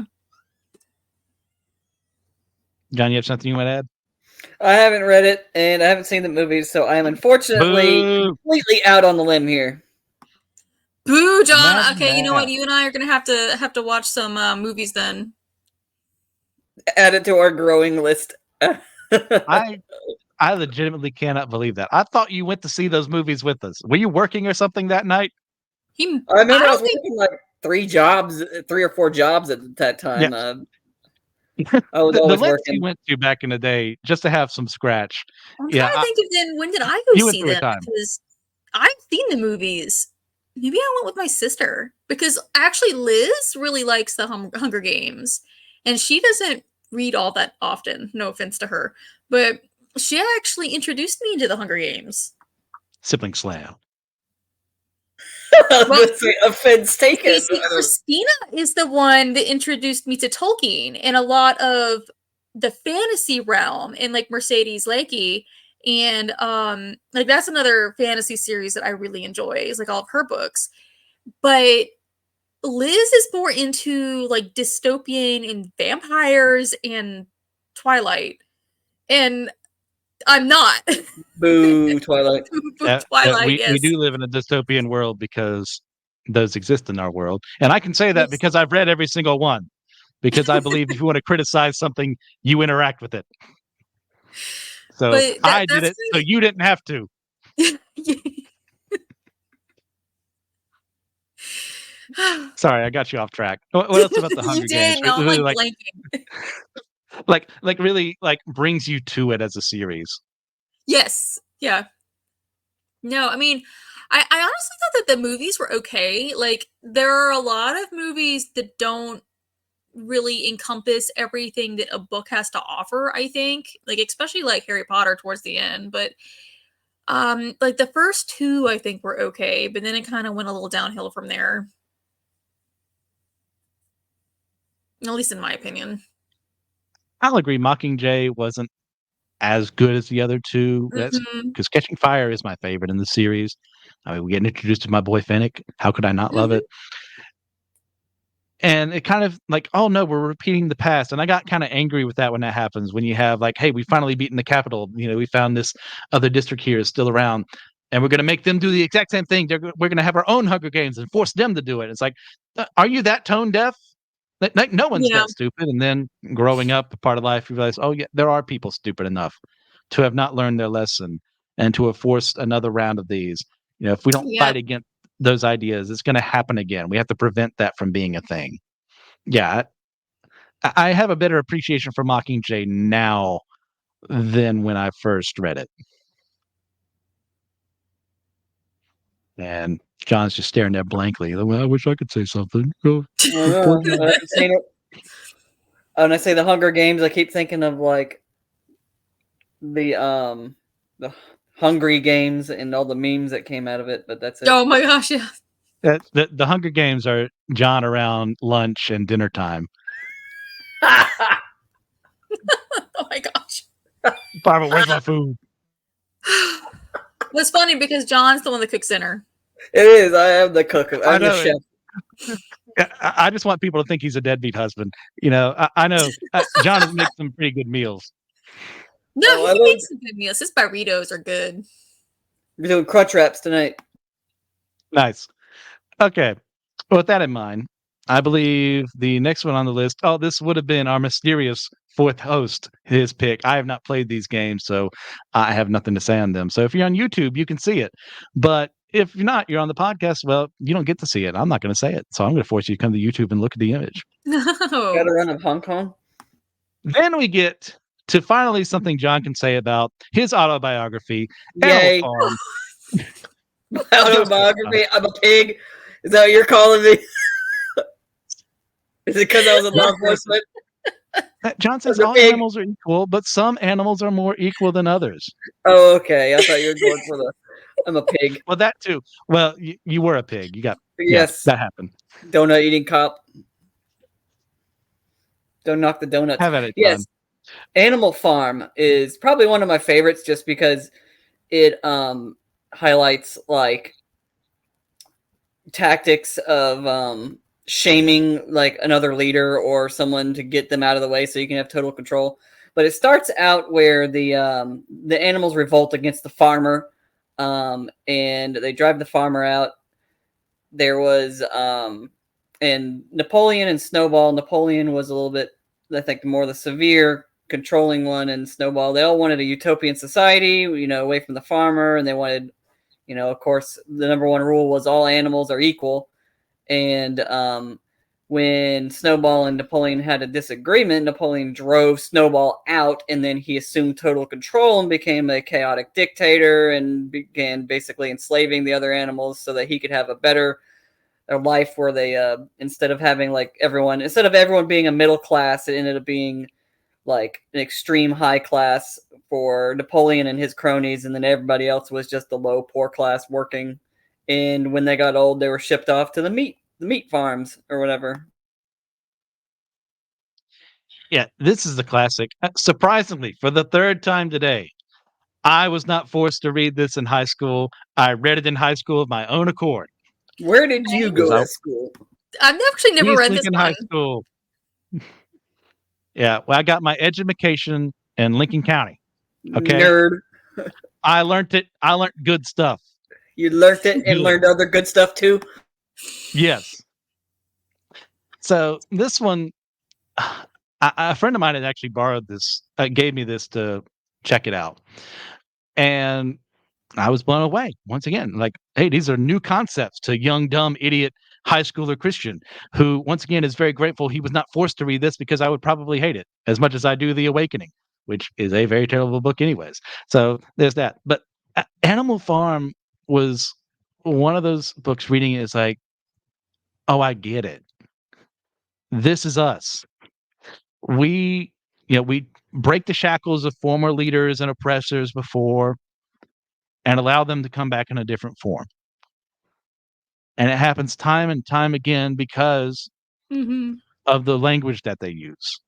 John, you have something you want to add? I haven't read it and I haven't seen the movies, so I am unfortunately Boo! completely out on the limb here. Boo, John. Imagine Okay, you know what? that. You and I are gonna have to watch some movies then. Add it to our growing list. I I legitimately cannot believe that. I thought you went to see those movies with us. Were you working or something that night? He, I remember I I was don't think working like 3 or 4 jobs at that time. Yes. I was The always lengths you working. went to back in the day just to have some scratch. I'm trying Yeah, to think of then when did I go you went see through a them time. because I've seen the movies. Maybe I went with my sister because actually Liz really likes the Hunger Games, and she doesn't read all that often. No offense to her, but she actually introduced me into the Hunger Games. Sibling slam. I was Well, going to say offense taken. see, Christina is the one that introduced me to Tolkien and a lot of the fantasy realm and like Mercedes Lakey. And like that's another fantasy series that I really enjoy, is like all of her books. But Liz is more into like dystopian and vampires and Twilight. And I'm not. Boo, Twilight. Twilight, We yes. do live in a dystopian world because those exist in our world. And I can say that Yes. because I've read every single one. Because I believe if you want to criticize something, you interact with it. So But I did that's it, so you didn't have to. Sorry, I got you off track. What else about the You Hunger Games? did. No, I'm Really, like like, blanking. really, like brings you to it as a series. Yes. Yeah. No, I mean, I honestly thought that the movies were okay. Like, there are a lot of movies that don't really encompass everything that a book has to offer, I think. Like, especially like Harry Potter towards the end. But like the first two I think were okay, but then it kind of went a little downhill from there. At least in my opinion. I'll agree. Mockingjay wasn't as good as the other two. That's Mm-hmm. because Catching Fire is my favorite in the series. I mean, we get introduced to my boy Finnick. How could I not love Mm-hmm. it? And it kind of like, oh no, we're repeating the past. And I got kind of angry with that when that happens. When you have like, hey, we finally beaten the capital. We found this other district here is still around, and we're going to make them do the exact same thing. We're going to have our own Hunger Games and force them to do it. It's like, are you that tone deaf? Like no one's Yeah. that stupid. And then growing up, a part of life, you realize, oh yeah, there are people stupid enough to have not learned their lesson and to have forced another round of these. If we don't Yep. fight against those ideas, it's going to happen again. We have to prevent that from being a thing. Yeah, I have a better appreciation for Mockingjay now than when I first read it. And John's just staring there blankly. Well, I wish I could say something. Oh, poor I John. haven't seen it. When I say the Hunger Games, I keep thinking of like the Hungry Games and all the memes that came out of it, but that's it. Oh my gosh, yeah. The Hunger Games are John around lunch and dinner time. Oh my gosh. Barbara, where's my food? It's funny because John's the one that cooks dinner. It is. I am the cook. I I'm the know. chef. I just want people to think he's a deadbeat husband. You know, I know John makes some pretty good meals. No, Oh, I he love- makes some good meals. His burritos are good. We're doing crunch wraps tonight. Nice. Okay. With that in mind, I believe the next one on the list. Oh, this would have been our mysterious fourth host, his pick. I have not played these games, so I have nothing to say on them. So if you're on YouTube, you can see it. But if you're not, you're on the podcast, well, you don't get to see it. I'm not going to say it. So I'm going to force you to come to YouTube and look at the image. Got a No. run of Hong Kong. Then we get to finally something John can say about his autobiography, Yay. Animal Farm. Autobiography. I'm a pig. Is that what you're calling me? Is it because I was in law enforcement? John says I'm a all pig. animals are equal, but some animals are more equal than others. Oh, okay. I thought you were going for the. I'm a pig. Well, that too. Well, you were a pig. You got Yes. that happened. Donut eating cop. Don't knock the donuts. Have at it, Yes. John. Animal Farm is probably one of my favorites just because it highlights like tactics of shaming like another leader or someone to get them out of the way so you can have total control. But it starts out where the animals revolt against the farmer, and they drive the farmer out. There was and Napoleon and Snowball. Napoleon was a little bit, I think, more the severe controlling one, and Snowball. They all wanted a utopian society, away from the farmer, and they wanted, of course, the number one rule was all animals are equal. And when Snowball and Napoleon had a disagreement, Napoleon drove Snowball out, and then he assumed total control and became a chaotic dictator and began basically enslaving the other animals so that he could have a better life where they instead of everyone being a middle class, it ended up being like an extreme high class for Napoleon and his cronies, and then everybody else was just the low poor class working. And when they got old, they were shipped off to the meat farms or whatever. Yeah, this is the classic. Surprisingly, for the third time today, I was not forced to read this in high school. I read it in high school of my own accord. Where did you go I- to school? I've actually never East read Lincoln this High one. School. Yeah, well, I got my education in Lincoln County. Okay. Nerd. I learned it. I learned good stuff. You learned it and learned other good stuff too. Yes. So this one, a friend of mine had actually borrowed this, gave me this to check it out. And I was blown away once again. Like, hey, these are new concepts to young, dumb, idiot high schooler Christian who, once again, is very grateful he was not forced to read this because I would probably hate it as much as I do The Awakening, which is a very terrible book, anyways. So there's that. But Animal Farm was one of those books reading it is like, oh, I get it. This is us. We break the shackles of former leaders and oppressors before and allow them to come back in a different form. And it happens time and time again because of the language that they use,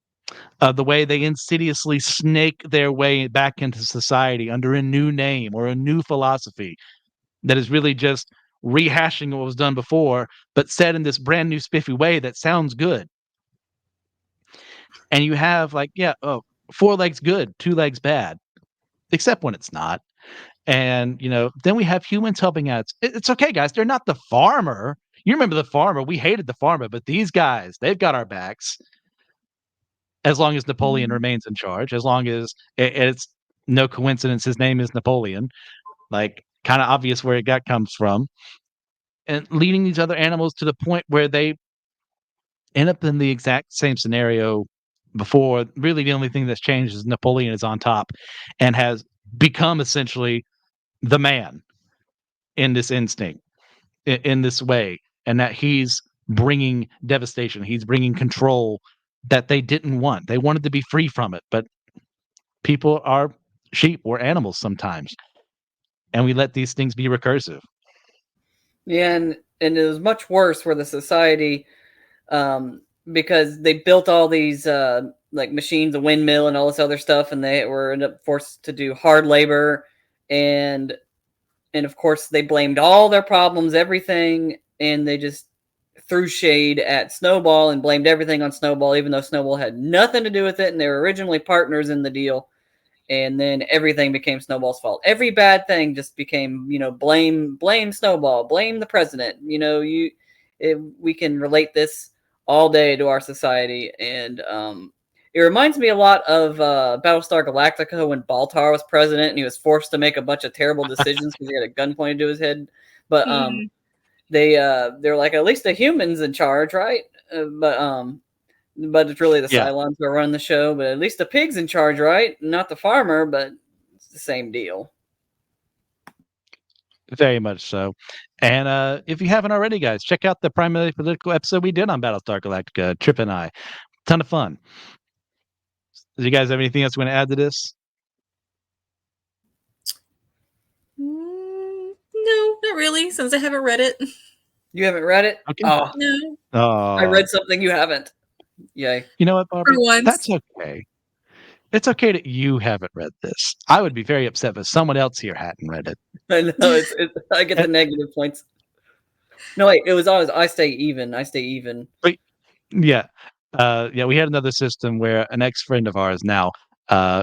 of the way they insidiously snake their way back into society under a new name or a new philosophy that is really just rehashing what was done before, but said in this brand new spiffy way that sounds good. And you have like, yeah, oh, 4 legs good, 2 legs bad, except when it's not. And, then we have humans helping out. It's okay, guys. They're not the farmer. You remember the farmer. We hated the farmer, but these guys, they've got our backs. As long as Napoleon remains in charge, as long as it's no coincidence his name is Napoleon, like kind of obvious where it comes from. And leading these other animals to the point where they end up in the exact same scenario before. Really, the only thing that's changed is Napoleon is on top and has become essentially the man in this instinct, in this way, and that he's bringing devastation. He's bringing control that they didn't want. They wanted to be free from it, but people are sheep or animals sometimes. and we let these things be recursive. Yeah, and it was much worse for the society, because they built all these like machines, a windmill, and all this other stuff, and they were ended up forced to do hard labor, and and of course they blamed all their problems, everything, and they just threw shade at Snowball and blamed everything on Snowball, even though Snowball had nothing to do with it, and they were originally partners in the deal. And then everything became Snowball's fault. Every bad thing just became, blame Snowball, blame the president. We can relate this all day to our society, and it reminds me a lot of Battlestar Galactica when Baltar was president and he was forced to make a bunch of terrible decisions because he had a gun pointed to his head. But they're like, at least the humans in charge, right? But it's really the Yeah, Cylons who are running the show. But at least the pig's in charge, right? Not the farmer, but it's the same deal. very much so. And if you haven't already, guys, check out the primarily political episode we did on Battlestar Galactica, Trip and I. Ton of fun. Do you guys have anything else you want to add to this? No, not really, since I haven't read it. You haven't read it? Okay. Oh, No, I read something you haven't. Yay. You know what, for Barbara? once. That's okay. It's okay that you haven't read this. I would be very upset if someone else here hadn't read it. I know I get the negative points. No, wait, it was always I stay even. I stay even. Yeah. Yeah, we had another system where an ex-friend of ours now,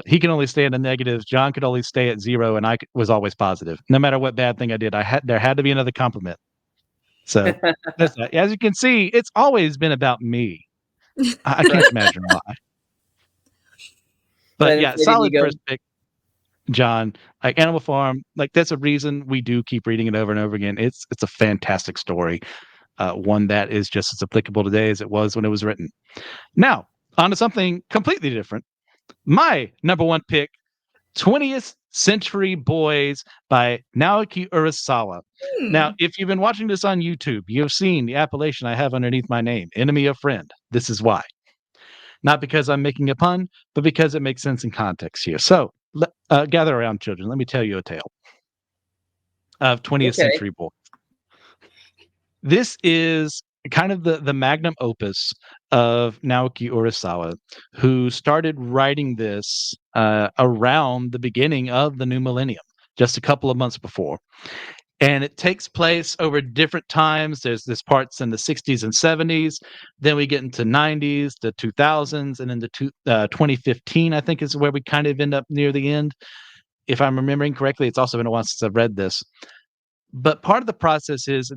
he can only stay in the negatives. John could only stay at 0, and was always positive. No matter what bad thing I did, there had to be another compliment. So that's that. As you can see, it's always been about me. I can't imagine why. But That yeah, inflated solid ego. first pick, John. Like Animal Farm, like that's a reason we do keep reading it over and over again. It's a fantastic story, one that is just as applicable today as it was when it was written. Now, on to something completely different. My number one pick, 20th Century Boys by Naoki Urasawa. Now, if you've been watching this on YouTube, you've seen the appellation I have underneath my name, Enemy of Friend. This is why. Not because I'm making a pun, but because it makes sense in context here. So, gather around, children. Let me tell you a tale of 20th Okay. Century Boys. This is kind of the magnum opus of Naoki Urasawa, who started writing this around the beginning of the new millennium, just a couple of months before. And it takes place over different times. There's this parts in the 60s and 70s. Then we get into 90s, the 2000s, and into 2015, I think is where we kind of end up near the end. If I'm remembering correctly, it's also been a while since I've read this. But part of the process is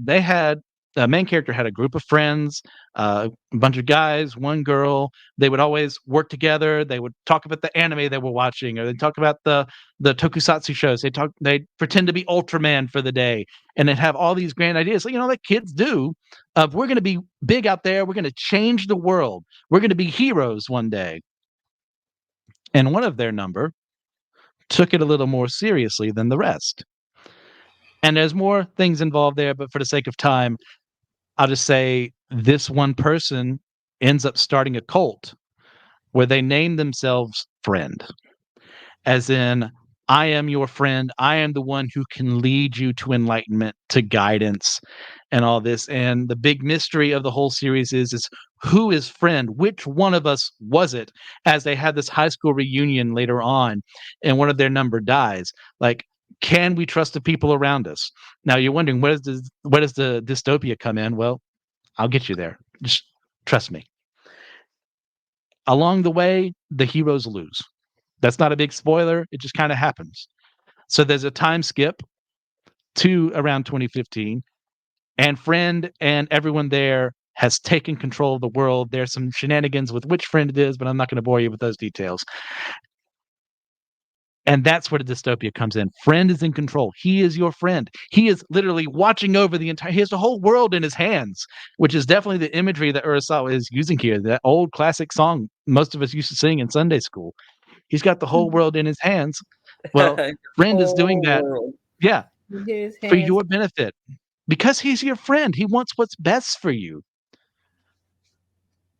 the main character had a group of friends, a bunch of guys, one girl. They would always work together. They would talk about the anime they were watching, or they talk about the tokusatsu shows. They pretend to be Ultraman for the day, and they'd have all these grand ideas, like kids do. Of we're going to be big out there. We're going to change the world. We're going to be heroes one day. And one of their number took it a little more seriously than the rest. And there's more things involved there, but for the sake of time, I'll just say this one person ends up starting a cult where they name themselves Friend, as in, I am your friend. I am the one who can lead you to enlightenment, to guidance, and all this. And the big mystery of the whole series is who is Friend? Which one of us was it? As they had this high school reunion later on, and one of their number dies. Like, can we trust the people around us? Now you're wondering, where does the dystopia come in? Well, I'll get you there. Just trust me. Along the way, the heroes lose. That's not a big spoiler. It just kind of happens. So there's a time skip to around 2015, and Friend and everyone there has taken control of the world. There's some shenanigans with which Friend it is, but I'm not going to bore you with those details. And that's where the dystopia comes in. Friend is in control. He is your friend. He is literally watching over he has the whole world in his hands, which is definitely the imagery that Urasawa is using here. That old classic song most of us used to sing in Sunday school. He's got the whole world in his hands. Well, Friend is doing Whole that, world yeah, in his for hands. your benefit because he's your friend. He wants what's best for you.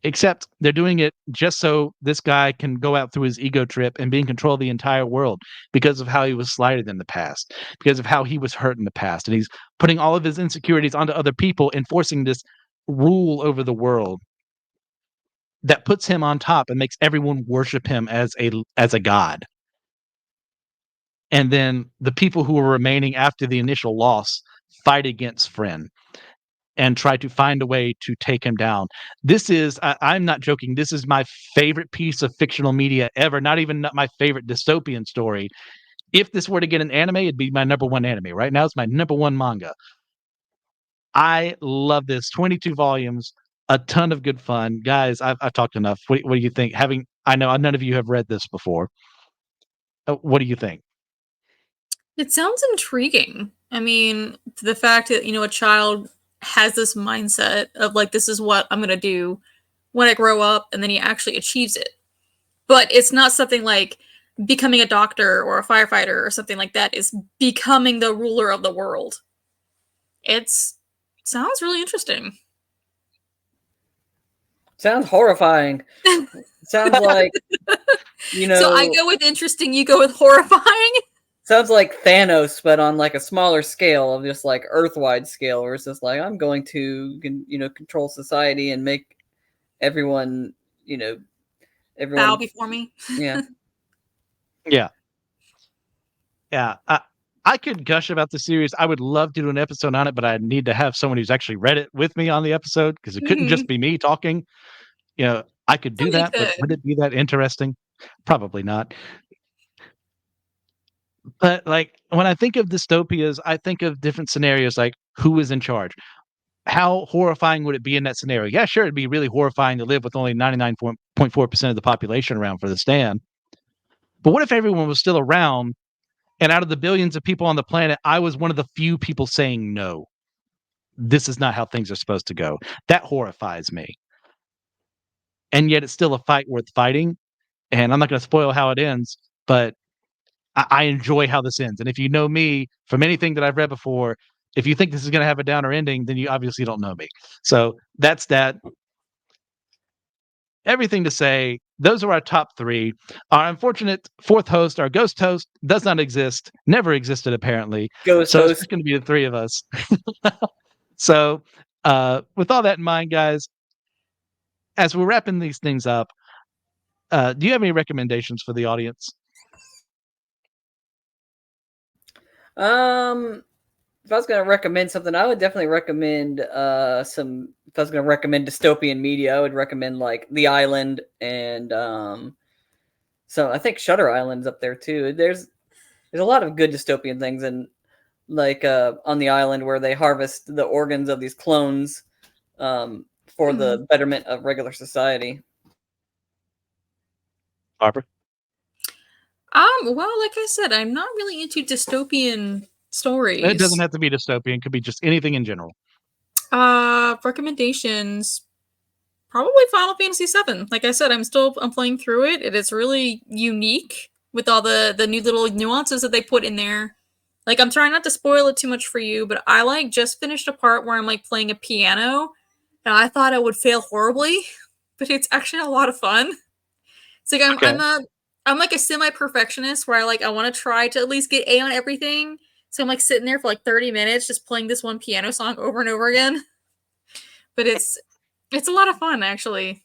except they're doing it just so this guy can go out through his ego trip and be in control of the entire world because of how he was slighted in the past, because of how he was hurt in the past. And he's putting all of his insecurities onto other people, enforcing this rule over the world that puts him on top and makes everyone worship him as a god. And then the people who are remaining after the initial loss fight against Friend and try to find a way to take him down. This is, I'm not joking, this is my favorite piece of fictional media ever, not even my favorite dystopian story. If this were to get an anime, it'd be my number one anime. Right now, it's my number one manga. I love this. 22 volumes, a ton of good fun. Guys, I've talked enough. What do you think? I know none of you have read this before. What do you think? It sounds intriguing. I mean, the fact that, a child has this mindset of like, this is what I'm going to do when I grow up, and then he actually achieves it. But it's not something like becoming a doctor or a firefighter or something like that. It's becoming the ruler of the world. It's sounds really interesting. Sounds horrifying. Sounds like, So I go with interesting, you go with horrifying. Sounds like Thanos, but on like a smaller scale of just like Earth-wide scale, where it's just like, I'm going to, control society and make everyone, Bow before me. Yeah. Yeah. Yeah. I could gush about the series. I would love to do an episode on it, but I need to have someone who's actually read it with me on the episode because it couldn't just be me talking. I could do Somebody that, but would could. it be that interesting? Probably not. But like when I think of dystopias, I think of different scenarios like who is in charge? How horrifying would it be in that scenario? Yeah, sure, it'd be really horrifying to live with only 99.4% of the population around for the stand. But what if everyone was still around and out of the billions of people on the planet, I was one of the few people saying no? This is not how things are supposed to go. That horrifies me. And yet it's still a fight worth fighting. And I'm not going to spoil how it ends, but I enjoy how this ends. And if you know me from anything that I've read before, if you think this is going to have a downer ending, then you obviously don't know me. So that's that. Everything to say, those are our top three. Our unfortunate fourth host, our ghost host, does not exist, never existed apparently. Ghost So it's host. just going to be the three of us. So, with all that in mind, guys, as we're wrapping these things up, do you have any recommendations for the audience? If I was going to recommend something, I would definitely recommend some. If I was going to recommend dystopian media, I would recommend like The Island and so I think Shutter Island's up there too. There's a lot of good dystopian things, and like on The Island where they harvest the organs of these clones for the betterment of regular society. Harper? Well, like I said, I'm not really into dystopian stories. It doesn't have to be dystopian. It could be just anything in general. Recommendations. Probably Final Fantasy VII. Like I said, I'm playing through it. It is really unique with all the new little nuances that they put in there. Like I'm trying not to spoil it too much for you, but I like just finished a part where I'm like playing a piano, and I thought I would fail horribly, but it's actually a lot of fun. It's like I'm like a semi-perfectionist where I want to try to at least get A on everything. So I'm like sitting there for like 30 minutes just playing this one piano song over and over again. But it's a lot of fun actually.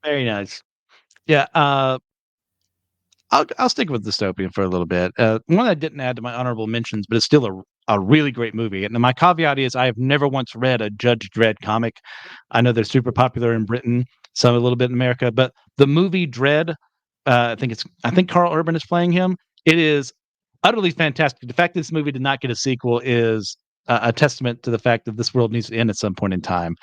Very nice. Yeah, I'll stick with dystopian for a little bit. One I didn't add to my honorable mentions, but it's still a really great movie. And my caveat is I have never once read a Judge Dredd comic. I know they're super popular in Britain, some a little bit in America, but the movie Dredd, I think Carl Urban is playing him. It is utterly fantastic. The fact that this movie did not get a sequel is a testament to the fact that this world needs to end at some point in time.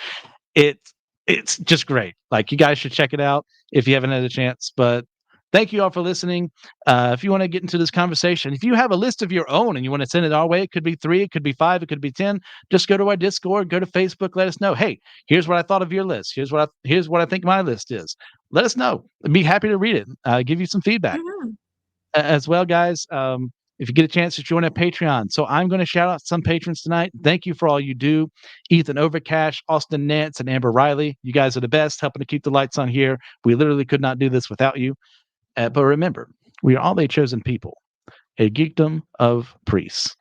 It's just great. Like you guys should check it out if you haven't had a chance. But thank you all for listening. If you want to get into this conversation, if you have a list of your own and you want to send it our way, it could be 3, it could be 5, it could be 10. Just go to our Discord, go to Facebook, let us know. Hey, here's what I thought of your list. Here's what I think my list is. Let us know. I'd be happy to read it. Give you some feedback as well, guys. if you get a chance to join our Patreon. So I'm going to shout out some patrons tonight. Thank you for all you do. Ethan Overcash, Austin Nance, and Amber Riley. You guys are the best, helping to keep the lights on here. We literally could not do this without you. But remember, we are all a chosen people, a geekdom of priests.